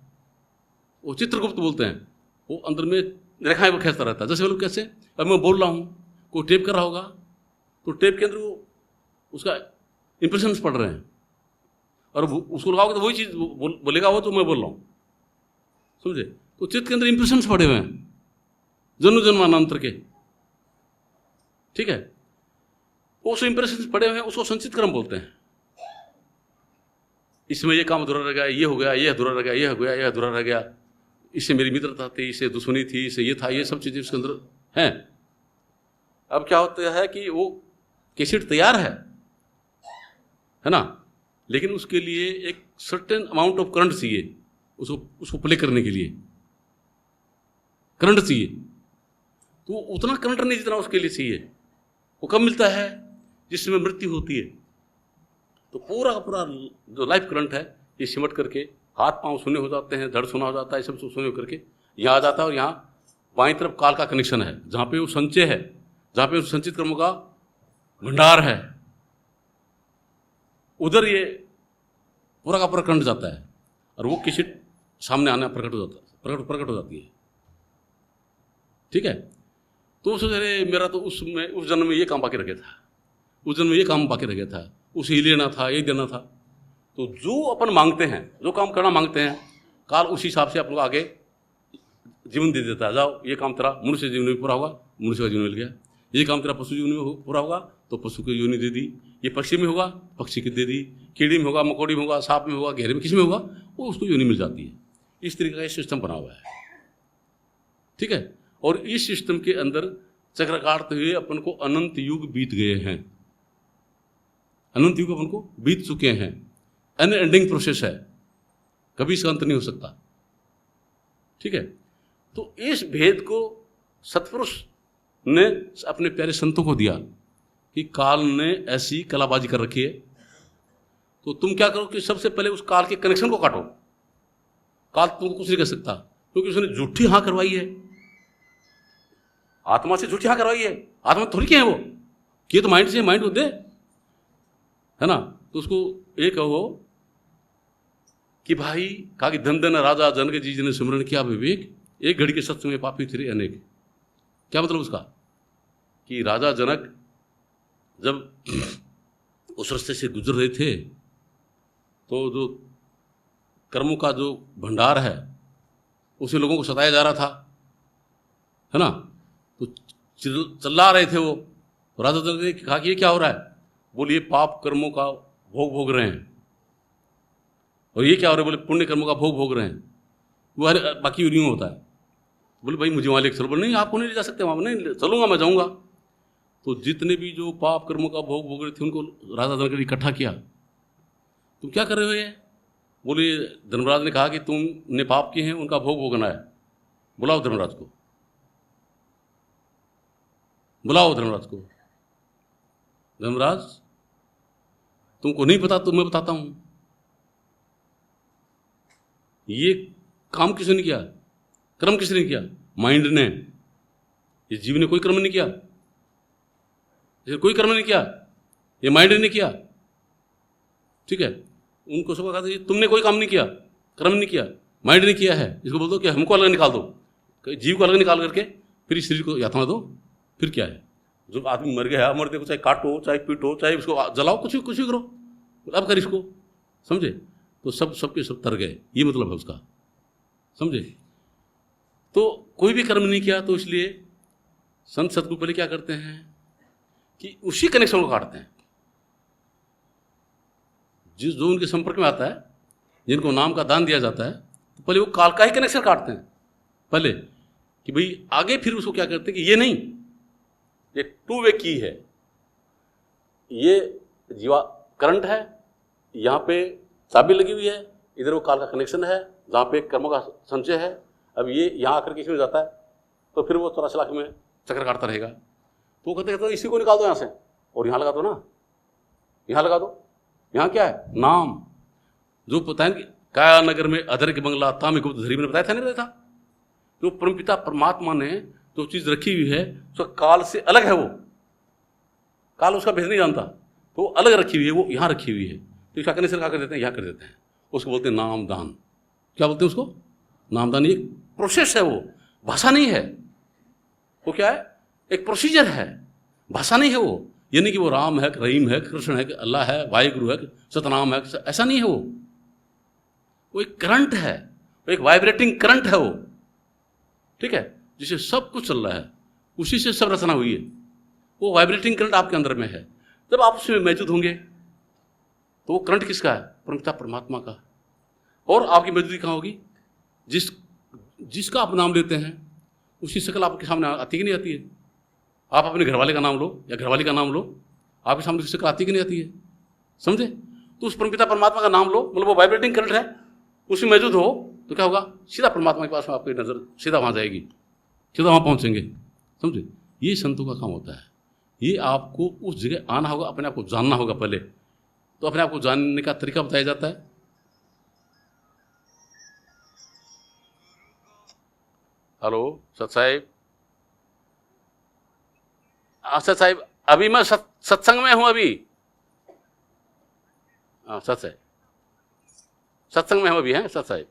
वो चित्रगुप्त बोलते हैं, वो अंदर में रेखाएं वो खींचता रहता है। जैसे वो लोग कैसे, अब मैं बोल रहा हूँ, कोई टेप कर रहा होगा, तो टेप के अंदर वो उसका इंप्रेशंस पड़ रहे हैं, और उसको लगाओगे तो वही चीज बोलेगा वो, तो मैं बोल रहा हूँ, समझे। तो चित्त के अंदर इंप्रेशंस पड़े हुए हैं जन्म जन्मांतर के, ठीक है। उस इंप्रेशंस पड़े हुए हैं, उसको संचित कर्म बोलते हैं। इसमें ये काम अधूरा रह गया, ये हो गया, ये अधूरा रह गया, ये हो गया, ये अधूरा रह गया, इससे मेरी मित्रता थी, इससे दुश्मनी थी, इससे ये था, ये सब चीजें उसके अंदर हैं। अब क्या होता है कि वो कैसेट तैयार है ना, लेकिन उसके लिए एक सर्टेन अमाउंट ऑफ करंट चाहिए, उसको प्ले करने के लिए करंट चाहिए। तो उतना करंट नहीं जितना उसके लिए चाहिए। वो कब मिलता है, जिसमें मृत्यु होती है। तो पूरा का पूरा जो लाइफ करंट है, ये सिमट करके हाथ पांव सुने हो जाते हैं, धड़ सुना हो जाता है, सब सुने करके यहाँ आ जाता है। और यहाँ बाईं तरफ काल का कनेक्शन है, जहाँ पे वो संचय है, जहाँ पे संचित कर्मों का भंडार है, उधर ये पूरा का पूरा करंट जाता है, और वो किसी सामने आना प्रकट हो जाता है, प्रकट हो जाती है, ठीक है। तो उस मेरा तो उस जन्म में ये काम बाकी रह गया था, उस जन्म में ये काम बाकी रह गया था, उसे ही लेना था, ये देना था। तो जो अपन मांगते हैं, जो काम करना मांगते हैं, काल उसी हिसाब से आप लोग आगे जीवन दे देता है। जाओ, ये काम तेरा मनुष्य जीवन में पूरा होगा, मनुष्य का जीवन मिल गया। ये काम तेरा पशु जीवन में पूरा होगा, तो पशु की योनि दे दी। ये पक्षी में होगा, पक्षी की दे दी। कीड़ी में होगा, मकोड़ी में होगा, सांप में होगा, घेरे में, किसी में होगा, वो उसको योनि मिल जाती है। इस तरीके का सिस्टम बना हुआ है, ठीक है। और इस सिस्टम के अंदर चक्र काटते हुए अपन को अनंत युग बीत गए हैं, अनंत युग अपन को बीत चुके हैं। अनएंडिंग प्रोसेस है, कभी इसका अंत नहीं हो सकता, ठीक है। तो इस भेद को सतपुरुष ने अपने प्यारे संतों को दिया कि काल ने ऐसी कलाबाजी कर रखी है, तो तुम क्या करो कि सबसे पहले उस काल के कनेक्शन को काटो। काल तुमको कुछ नहीं कर सकता, क्योंकि उसने झूठी हाँ करवाई है, आत्मा से झूठी हाँ करवाई है। आत्मा थोड़ी क्या है वो, कि तो माइंड से, माइंड को दे, है ना। तो उसको ये कहो कि भाई, कहा कि धन धन राजा जनक जी ने सिमरन किया विवेक, एक घड़ी के सत्य में पापी थे अनेक। क्या मतलब उसका, कि राजा जनक जब उस रास्ते से गुजर रहे थे, तो जो कर्मों का जो भंडार है, उसे लोगों को सताया जा रहा था, है ना। तो चिल्ला रहे थे वो। तो राजा जनक ने कहा कि ये क्या हो रहा है, बोलिए पाप कर्मों का भोग रहे हैं। और ये क्या हो रहा है, बोले पुण्य कर्मों का भोग रहे हैं। वो बाकी यूनियन होता है। बोले भाई मुझे वहाँ लेकर चलो। बोले नहीं, आपको नहीं ले जा सकते वहाँ, नहीं चलूंगा, मैं जाऊँगा। तो जितने भी जो पाप कर्मों का भोग रहे थे, उनको राजा जनक ने इकट्ठा किया। तुम क्या कर रहे हो ये? बोले धर्मराज ने कहा कि तुमने पाप किए हैं, उनका भोग भोगना है। बुलाओ धर्मराज को, बुलाओ धर्मराज को। धर्मराज, तुमको नहीं पता तो मैं बताता हूं, ये काम किसने किया, कर्म किसने किया? माइंड ने। ये जीव ने कोई कर्म नहीं किया, कोई कर्म नहीं किया, ये माइंड ने किया, ठीक है। उनको सबको कहा था तुमने कोई काम नहीं किया, कर्म नहीं किया, माइंड ने किया है। इसको बोल दो कि हमको अलग निकाल दो, जीव को अलग निकाल करके फिर इस शरीर को यातना दो। फिर क्या है, जो आदमी मर गया, मरते को चाहे काटो, चाहे पीटो, चाहे उसको जलाओ, कुछ भी करो, अब कर इसको, समझे। तो सबके सब तर गए, ये मतलब है उसका, समझे। तो कोई भी कर्म नहीं किया, तो इसलिए संत सतगुरु पहले क्या करते हैं कि उसी कनेक्शन को काटते हैं, जो उनके संपर्क में आता है जिनको नाम का दान दिया जाता है तो पहले वो काल का ही कनेक्शन काटते हैं पहले, कि भाई आगे फिर उसको क्या करते हैं कि ये नहीं, ये टू वे की है, ये जीवा करंट है, यहाँ पे चाबी लगी हुई है, इधर वो काल का कनेक्शन है जहाँ पे कर्मों का संचय है। अब ये यहाँ आकर के इसमें जाता है तो फिर वो 84 लाख में चक्कर काटता रहेगा। तो वो कहते हैं तो इसी को निकाल दो यहाँ से और यहाँ लगा दो ना, यहाँ लगा दो। यहाँ क्या है? नाम। जो पता है कि काया नगर में अधर के बंगला तामी गुप्त धरी में बताया था, नहीं बताया था? जो परमपिता परमात्मा ने जो चीज रखी हुई है उसका काल से अलग है, वो काल उसका भेद नहीं जानता, तो वो अलग रखी हुई है, वो यहाँ रखी हुई है। तो इसका कनेक्शन क्या कर देते हैं? यहाँ कर देते हैं। उसको बोलते हैं नामदान। क्या बोलते हैं उसको? नामदान। ये प्रोसेस है, वो भाषा नहीं है। वो क्या है? एक प्रोसीजर है, भाषा नहीं है वो। ये नहीं कि वो राम है, रहीम है, कृष्ण है, अल्लाह है, वाहिगुरु है, सतनाम है, ऐसा नहीं है। वो एक करंट है, वो एक वाइब्रेटिंग करंट है वो, ठीक है, जिसे सब कुछ चल रहा है, उसी से सब रचना हुई है। वो वाइब्रेटिंग करंट आपके अंदर में है। जब आप उसमें मौजूद होंगे तो वो करंट किसका है? परमपिता परमात्मा का। और आपकी मौजूदगी कहाँ होगी? जिसका आप नाम लेते हैं उसकी शक्ल आपके सामने आती कि नहीं आती है? आप अपने घरवाले का नाम लो या घरवाली का नाम लो, आपके सामने उसकी शक्ल आती कि नहीं आती है? समझे? तो उस परमपिता परमात्मा का नाम लो, मतलब वो वाइब्रेटिंग करंट है, उसमें मौजूद हो तो क्या होगा? सीधा परमात्मा के पास में आपकी नजर सीधा वहां जाएगी, सीधा वहां पहुंचेंगे। समझे? ये संतों का काम होता है। ये आपको उस जगह आना होगा, अपने आप को जानना होगा पहले। तो अपने आप को जानने का तरीका बताया जाता है। हेलो सत साहिब। सत साहिब, अभी मैं सत्संग में हूं अभी। हाँ सत साहिब, सत्संग में हूं अभी। हैं सत साहिब?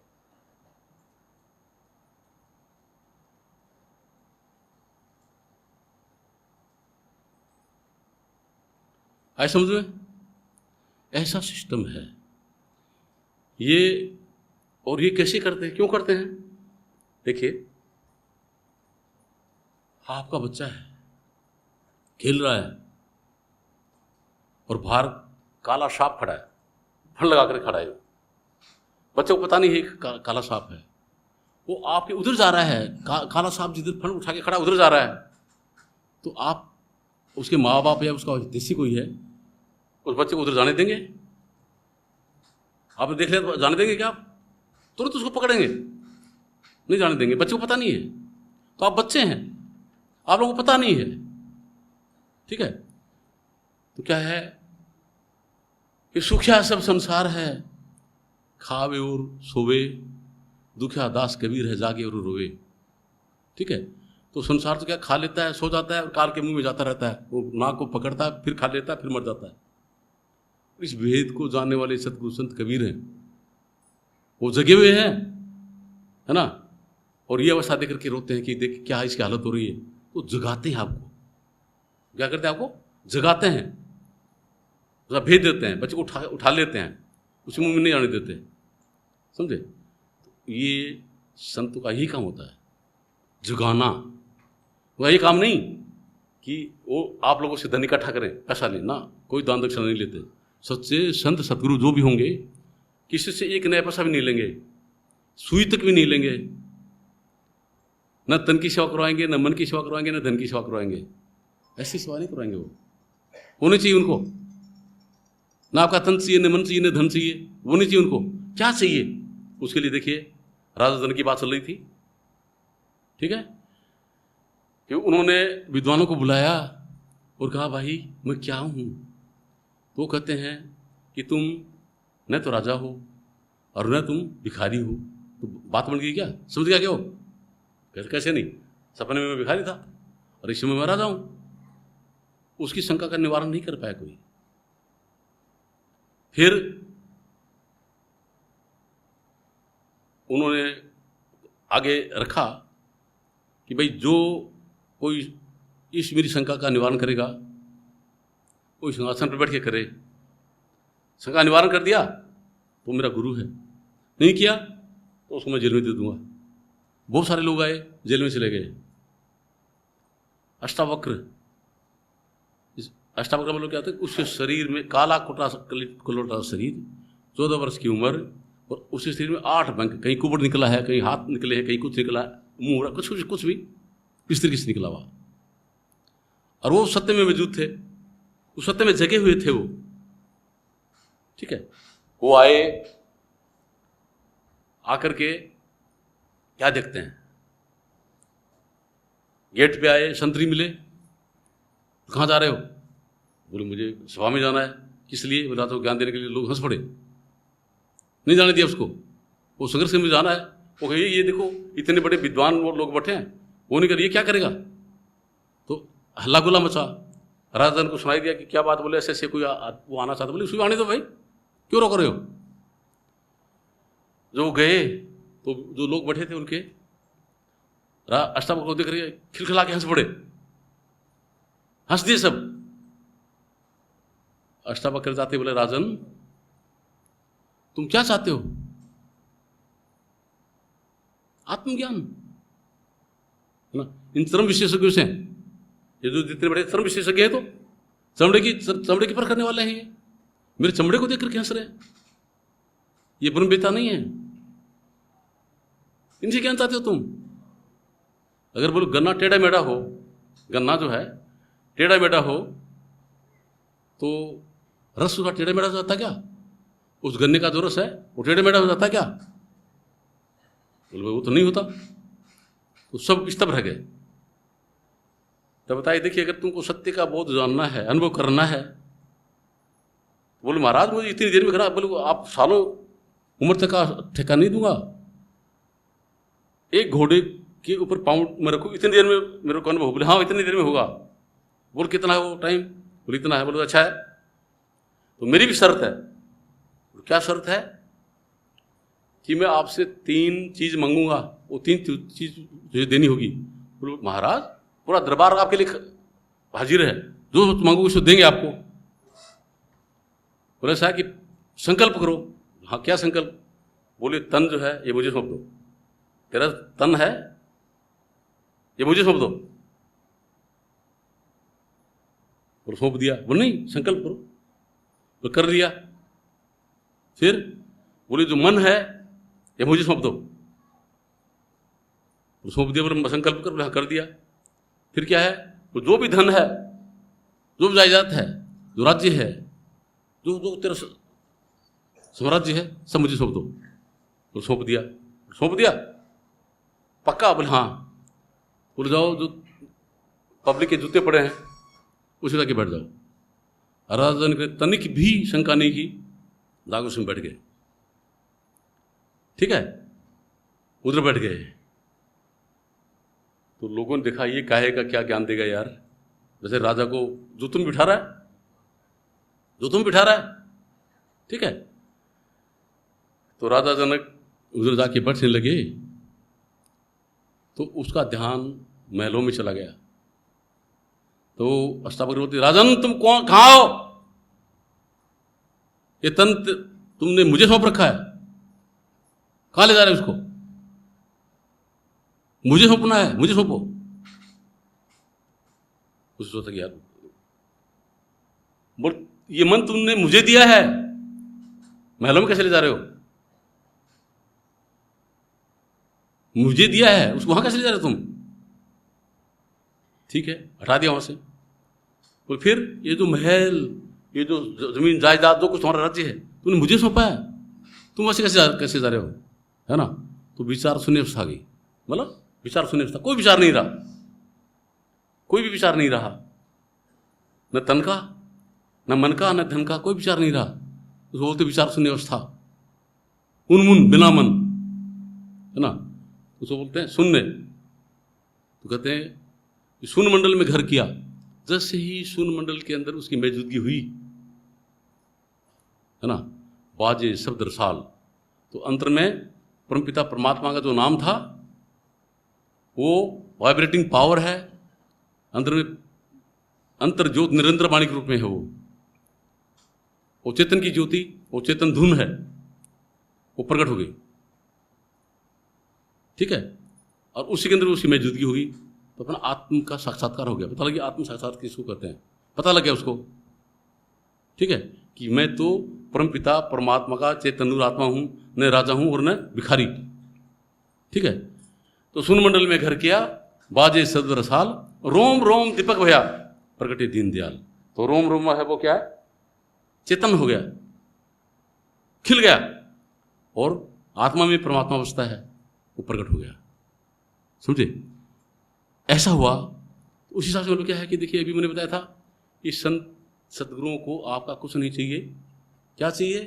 आए समझ में? ऐसा सिस्टम है ये। और ये कैसे करते हैं, क्यों करते हैं? देखिए, आपका बच्चा है, खेल रहा है और बाहर काला सांप खड़ा है, फन लगा कर खड़ा है। बच्चे को पता नहीं है काला सांप है। वो आपके उधर जा रहा है, काला सांप जिधर फन उठा के खड़ा उधर जा रहा है। तो आप उसके माँ बाप या उसका देसी कोई है, उस बच्चे को उधर जाने देंगे? आपने देख लिया तो जाने देंगे क्या? आप तुरंत उसको पकड़ेंगे? नहीं जाने देंगे। बच्चे को पता नहीं है, तो आप बच्चे हैं, आप लोगों को पता नहीं है, ठीक है? तो क्या है कि सुखिया सब संसार है, खावे और सोवे, दुखिया दास कबीर है, जागे और रोवे। ठीक है? तो संसार तो क्या खा लेता है, सो जाता है और काल के मुंह में जाता रहता है। वो नाक को पकड़ता है, फिर खा लेता है, फिर मर जाता है। इस भेद को जानने वाले सतगुरु संत कबीर हैं, वो जगे हुए हैं, है ना? और ये अवस्था देख करके रोते हैं कि देख क्या इसकी हालत हो रही है। तो जगाते हैं आपको। क्या करते हैं? आपको जगाते हैं, उसका भेद देते हैं, बच्चे को उठा लेते हैं, उसी मुंह में नहीं आने देते। समझे? ये संतों का यही काम होता है, जगाना। वह ये काम नहीं कि वो आप लोगों से धन इकट्ठा करें, पैसा लें ना, कोई दान दक्षिणा नहीं लेते। सच्चे संत सतगुरु जो भी होंगे किसी से एक नया पैसा भी नहीं लेंगे, सुई तक भी नहीं लेंगे। न तन की सेवा करवाएंगे, न मन की सेवा करवाएंगे, न धन की सेवा करवाएंगे। ऐसी सेवा नहीं करवाएंगे। वो होनी चाहिए उनको, ना आपका तन चाहिए, न मन चाहिए, न धन चाहिए, वो नहीं चाहिए उनको। क्या चाहिए? उसके लिए देखिए राजा धन की बात चल रही थी, ठीक है, कि उन्होंने विद्वानों को बुलाया और कहा भाई मैं क्या हूं? वो कहते हैं कि तुम न तो राजा हो और न तुम भिखारी हो। तो बात बन गई क्या? समझ गया क्या हो? कैसे नहीं? सपने में मैं भिखारी था और इस समय मैं राजा हूं। उसकी शंका का निवारण नहीं कर पाया कोई। फिर उन्होंने आगे रखा कि भाई जो कोई इस मेरी शंका का निवारण करेगा, कोई सिंहासन पर बैठ के करे। शंका निवारण कर दिया तो मेरा गुरु है, नहीं किया तो उसको मैं जेल में दे दूंगा। बहुत सारे लोग आए, जेल में चले गए। अष्टावक्र, इस अष्टावक्र मतलब क्या होता है? उसके शरीर में काला कोटा कलोटा शरीर, 14 वर्ष की उम्र, और उस शरीर में 8 भयंकर, कहीं कुबड़ निकला है, कहीं हाथ निकले हैं, कहीं कुछ निकला है, मुंह, कुछ भी इस तरीके से निकला हुआ। और वो सत्य में मौजूद थे, उस सत्य में जगे हुए थे वो। ठीक है, वो आए, आकर के क्या देखते हैं, गेट पे आए, संतरी मिले, कहाँ जा रहे हो? बोले मुझे सभा में जाना है। किस लिए? बोला तो ज्ञान देने के लिए। लोग हंस पड़े, नहीं जाने दिया उसको। वो संघर्ष में जाना है। वो कहिए ये देखो इतने बड़े विद्वान वो लोग बैठे हैं, वो नहीं कर, ये क्या करेगा? तो हल्ला गुल्ला मचा। राजन को सुनाई दिया कि क्या बात, बोले ऐसे ऐसे कोई वो आना चाहता। बोले उसको आने दो भाई, क्यों रोक रहे हो? जो गए तो जो लोग बैठे थे उनके अष्टावक्र को देख रहे, खिलखिला के हंस पड़े, हंस दिए सब। अष्टावक्र जाते बोले राजन तुम क्या चाहते हो? आत्मज्ञान है ना। इन चरम विशेषज्ञों से, ये जो जितने बड़े चरम विशेषज्ञ हैं, तो चमड़े की पर करने वाले हैं ये। मेरे चमड़े को देख करके हंस रहे हैं। ये ब्रह्मवेत्ता नहीं है। इनसे क्या चाहते हो तुम? अगर बोलो गन्ना टेढ़ा मेढ़ा हो, गन्ना जो है टेढ़ा मेढ़ा हो, तो रस उसका टेढ़ा मेढ़ा हो जाता क्या? उस गन्ने का जो रस है वो टेढ़ा मेढ़ा हो जाता क्या? बोले वो तो नहीं होता। तो सब स्तब्ध रह गए। तब बताइए, देखिए, अगर तुमको सत्य का बोध जानना है, अनुभव करना है, बोले महाराज मुझे इतनी देर में करा। बोले आप सालों उम्र तक का ठेका नहीं दूंगा। एक घोड़े के ऊपर पाँव में रखो, इतनी देर में मेरे को अनुभव। बोले हाँ इतनी देर में होगा। बोल कितना है वो टाइम? बोले इतना है। बोले अच्छा है, तो मेरी भी शर्त है। क्या शर्त है? कि मैं आपसे 3 चीज मांगूंगा, वो 3 चीज मुझे देनी होगी। बोले महाराज पूरा दरबार आपके लिए हाजिर है, जो मांगोगे उसको देंगे आपको। बोले ऐसा कि संकल्प करो। हाँ क्या संकल्प? बोले तन जो है ये मुझे सौंप दो। तेरा तन है ये मुझे सौंप दो। और सौंप दिया। बोले नहीं संकल्प करो। तो कर दिया। फिर बोले जो मन है ये मुझे सौंप दो। सौंप दिया। बोले संकल्प कर। बोले हाँ कर दिया। फिर क्या है? वो जो भी धन है, जो भी जायदाद है, जो राज्य है, जो जो तेरा साम्राज्य है, सब मुझे सौंप दो। तो सौंप दिया। सौंप दिया पक्का? बोले हाँ। बोले जाओ जो पब्लिक के जूते पड़े हैं उसे जाके बैठ जाओ। राजन के तनिक भी शंका नहीं की, जाके उसमें बैठ गए। ठीक है, उधर बैठ गए। तो लोगों ने देखा ये काहे का क्या ज्ञान देगा यार। जैसे राजा को जो तुम बिठा रहा है, जो तुम बिठा रहा है। ठीक है, तो राजा जनक उधर जाके बैठने लगे। तो उसका ध्यान महलों में चला गया। तो अष्टावक्र बोलते राजन तुम कहाँ हो? ये तन तुमने मुझे सौंप रखा है, कहाँ ले जा रहे हो उसको? मुझे सौंपना है, मुझे सौंपो। उसे सोचा कि यार बोल ये मन तुमने मुझे दिया है, महलों में कैसे ले जा रहे हो? मुझे दिया है, उसको वहां कैसे ले जा रहे हो तुम? ठीक है, हटा दिया वहां से। बोल फिर ये जो महल, ये जो जमीन जायदाद, जो कुछ तुम्हारा राज्य है, तुमने मुझे सौंपा है, तुम वैसे कैसे जा रहे हो? है ना। तो विचार शून्य अवस्था आ गई। मतलब विचार शून्य अवस्था, कोई विचार नहीं रहा, कोई भी विचार नहीं रहा। न तन का, न मन का, न धन का, कोई विचार नहीं रहा। उसको बोलते विचार शून्य अवस्था, उन्मुन बिना मन, है ना। उसको बोलते हैं शून्य। तो कहते हैं शून्य मंडल में घर किया। जैसे ही शून्य मंडल के अंदर उसकी मौजूदगी हुई, है ना, बाजे शब्द रसाल, तो अंतर में परमपिता परमात्मा का जो नाम था वो वाइब्रेटिंग पावर है। अंतर में अंतर ज्योत निरंतर वाणी के रूप में है। वो चेतन की ज्योति, वो चेतन धुन है, वो प्रकट हो गई। ठीक है, और उसी के अंदर उसकी मौजूदगी हुई। तो अपना आत्म का साक्षात्कार हो गया। पता लगे आत्म साक्षात्कार किसको कहते हैं, पता लग गया उसको। ठीक है, कि मैं तो परमपिता परमात्मा का चैतन्य आत्मा हूँ, न राजा हूँ और न भिखारी। ठीक है, तो सुन मंडल में घर किया, बाजे सद रसाल, रोम रोम दीपक भया, प्रगटे दीन दयाल। तो रोम रोम है वो क्या है? चेतन हो गया, खिल गया, और आत्मा में परमात्मा बसता है, वो प्रकट हो गया। समझे? ऐसा हुआ। उस हिसाब से मतलब क्या है कि देखिए, अभी मैंने बताया था कि संत सदगुरुओं को आपका कुछ नहीं चाहिए। क्या चाहिए?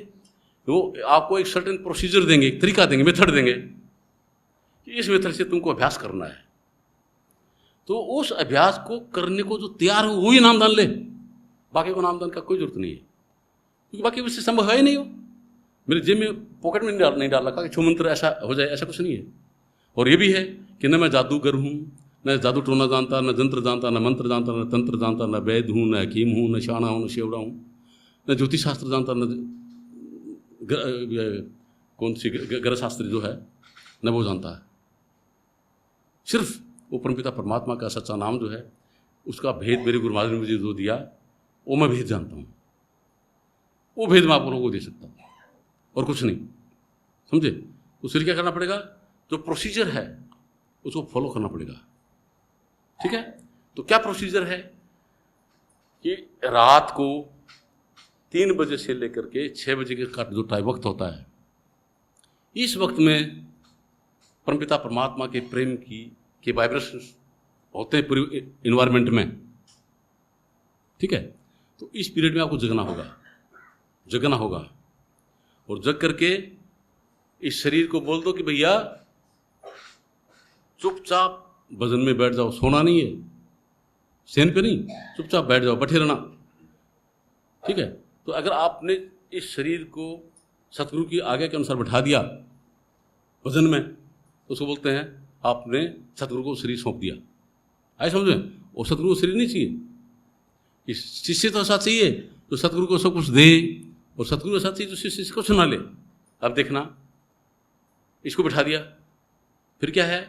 वो आपको एक सर्टेन प्रोसीजर देंगे, एक तरीका देंगे, मेथड देंगे कि इस मेथड से तुमको अभ्यास करना है। तो उस अभ्यास को करने को जो तैयार हो वही नामदान ले, बाकी को नामदान का कोई जरूरत नहीं है, क्योंकि बाकी उससे संभव है ही नहीं। हो मेरे जेब में पॉकेट में नहीं डाल रखा कि छू मंत्र ऐसा हो जाए, ऐसा कुछ नहीं है। और ये भी है कि न मैं जादूगर हूँ, न जादू टोना जानता, न जंत्र जानता, न मंत्र जानता, न तंत्र जानता, न वैद हूँ, न हकीम हूँ, न शाना हूँ, न शेवड़ा हूँ, न ज्योतिष शास्त्र जानता, न कौन सी ग्रह शास्त्र जो है न वो जानता है। सिर्फ वो परमपिता परमात्मा का सच्चा नाम जो है, उसका भेद मेरे गुरु महाराज ने मुझे जो दिया, वो मैं भेद जानता हूँ। वो भेद मैं आप लोगों को दे सकता हूँ और कुछ नहीं। समझे? तो फिर क्या करना पड़ेगा? जो प्रोसीजर है उसको फॉलो करना पड़ेगा। ठीक है? तो क्या प्रोसीजर है कि रात को 3 बजे से लेकर के 6 बजे का जो टाइम वक्त होता है, इस वक्त में परमपिता परमात्मा के प्रेम के वाइब्रेशंस होते हैं पूरे इन्वायरमेंट में। ठीक है? तो इस पीरियड में आपको जगना होगा, और जग करके इस शरीर को बोल दो कि भैया चुपचाप भजन में बैठ जाओ, सोना नहीं है, सेन पे नहीं, चुपचाप बैठ जाओ, बैठे रहना। ठीक है? तो अगर आपने इस शरीर को सतगुरु की आज्ञा के अनुसार बैठा दिया भजन में, तो उसको बोलते हैं आपने सतगुरु को शरीर सौंप दिया। आए समझे? और सतगुरु को शरीर नहीं चाहिए, कि शिष्य तो ऐसा चाहिए तो सतगुरु को सब कुछ दे, और सतगुरु ऐसा चाहिए तो शिष्य से कुछ ना ले। अब देखना, इसको बैठा दिया, फिर क्या है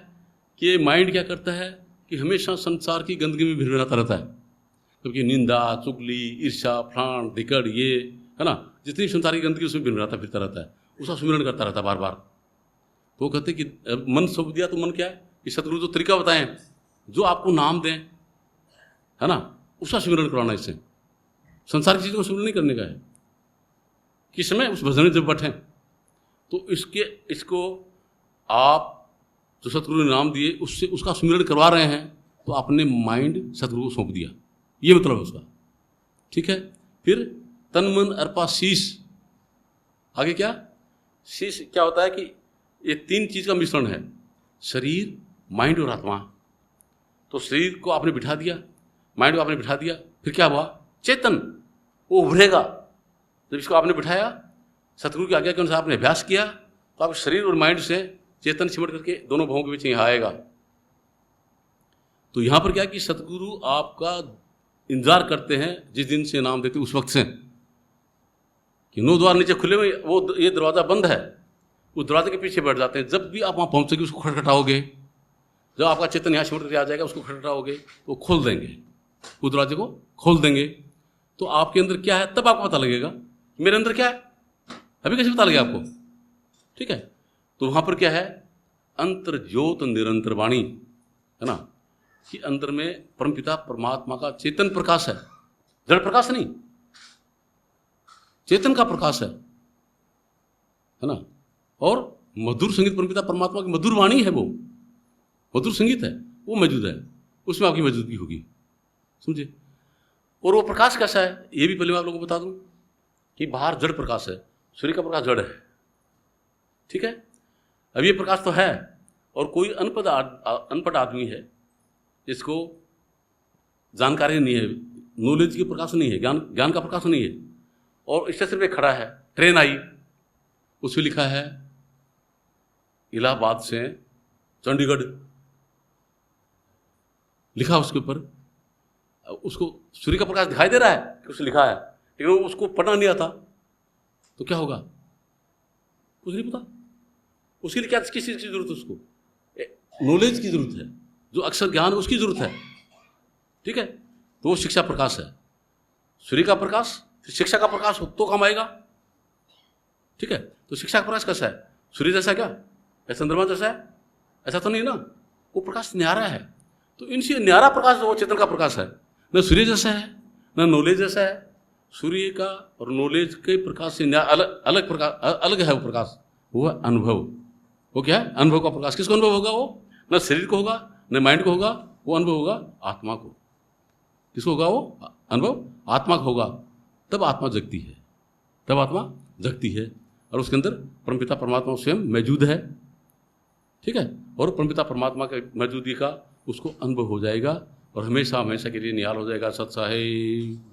कि ये माइंड क्या करता है कि हमेशा संसार की गंदगी में भिड़भिड़ाता रहता है, क्योंकि निंदा, चुगली, ईर्ष्या, प्राण, धिकड़, ये है ना, जितनी संसार की गंदगी उसमें भिड़भिड़ाता फिरता रहता है, उसका सुमिरन करता रहता है बार बार। तो वो कहते कि मन सौंप दिया, तो मन क्या है कि सतगुरु जो तरीका बताएं, जो आपको नाम दें, है ना, उसका सुमिरन करवाना। इससे संसार की चीज़ों को सुमिरन नहीं करने का है। किस समय? उस भजन में जब बैठें, तो इसको आप जो सतगुरु ने नाम दिए उससे उसका सुमिरन करवा रहे हैं, तो आपने माइंड सतगुरु को सौंप दिया, ये मतलब है उसका। ठीक है? फिर तन मन अर्पा शीश। आगे क्या? शीश क्या होता है कि ये 3 चीज का मिश्रण है, शरीर, माइंड और आत्मा। तो शरीर को आपने बिठा दिया, माइंड को आपने बिठा दिया, फिर क्या हुआ? चेतन वो उभरेगा। जब इसको आपने बिठाया, सतगुरु की आज्ञा के अनुसार आपने अभ्यास किया, तो आप शरीर और माइंड से चेतन सिमट करके दोनों भावों के बीच यहाँ आएगा। तो यहां पर क्या कि सतगुरु आपका इंतजार करते हैं जिस दिन से नाम देते उस वक्त से, कि 9 द्वार नीचे खुले हुए, वो ये दरवाजा बंद है, उस दरवाजे के पीछे बैठ जाते हैं। जब भी आप वहां पहुंचेंगे उसको खटखटाओगे, जब आपका चेतन यहाँ सिमट करके आ जाएगा उसको खटखटाओगे तो खोल देंगे, उस दरवाजे को खोल देंगे। तो आपके अंदर क्या है तब आपको पता लगेगा मेरे अंदर क्या है। अभी कैसे पता लगेगा आपको? ठीक है? तो वहां पर क्या है? अंतर ज्योत निरंतर वाणी, है ना, कि अंदर में परमपिता परमात्मा का चेतन प्रकाश है, जड़ प्रकाश नहीं, चेतन का प्रकाश है ना। और मधुर संगीत, परमपिता परमात्मा की मधुर वाणी है, वो मधुर संगीत है, वो मौजूद है, उसमें आपकी मौजूदगी होगी। समझे? और वो प्रकाश कैसा है ये भी पहले मैं आप लोगों को बता दूं कि बाहर जड़ प्रकाश है, सूर्य का प्रकाश जड़ है। ठीक है? अब ये प्रकाश तो है, और कोई अनपढ़ आदमी है जिसको जानकारी नहीं है, नॉलेज की प्रकाश नहीं है, ज्ञान का प्रकाश नहीं है, और स्टेशन पे खड़ा है, ट्रेन आई, उसमें लिखा है इलाहाबाद से चंडीगढ़, लिखा उसके ऊपर, उसको सूर्य का प्रकाश दिखाई दे रहा है कि उसने लिखा है, लेकिन उसको पढ़ना नहीं आता, तो क्या होगा? कुछ नहीं पता। उसके लिए क्या, किस चीज की जरूरत है? उसको नॉलेज की जरूरत है, जो अक्षर ज्ञान उसकी जरूरत है। ठीक है? तो वो शिक्षा प्रकाश है, सूर्य का प्रकाश, फिर शिक्षा का प्रकाश हो तो काम आएगा। ठीक है, तो शिक्षा का प्रकाश कैसा है? सूर्य जैसा क्या, या चंद्रमा जैसा है? ऐसा तो नहीं ना, वो प्रकाश न्यारा है। तो इनसे न्यारा प्रकाश जो चेतन का प्रकाश है, न सूर्य जैसा है न नॉलेज जैसा है। सूर्य का और नॉलेज के प्रकाश से अलग प्रकाश, अलग है वो प्रकाश, वो है अनुभव। वो क्या है? अनुभव का प्रकाश। किसको अनुभव होगा? वो न शरीर को होगा न माइंड को होगा, वो अनुभव होगा आत्मा को। किसको होगा वो अनुभव? आत्मा को होगा। तब आत्मा जगती है, तब आत्मा जगती है, और उसके अंदर परमपिता परमात्मा स्वयं मौजूद है। ठीक है, और परमपिता परमात्मा के मौजूदगी का उसको अनुभव हो जाएगा और हमेशा हमेशा के लिए निहाल हो जाएगा। सत्य है।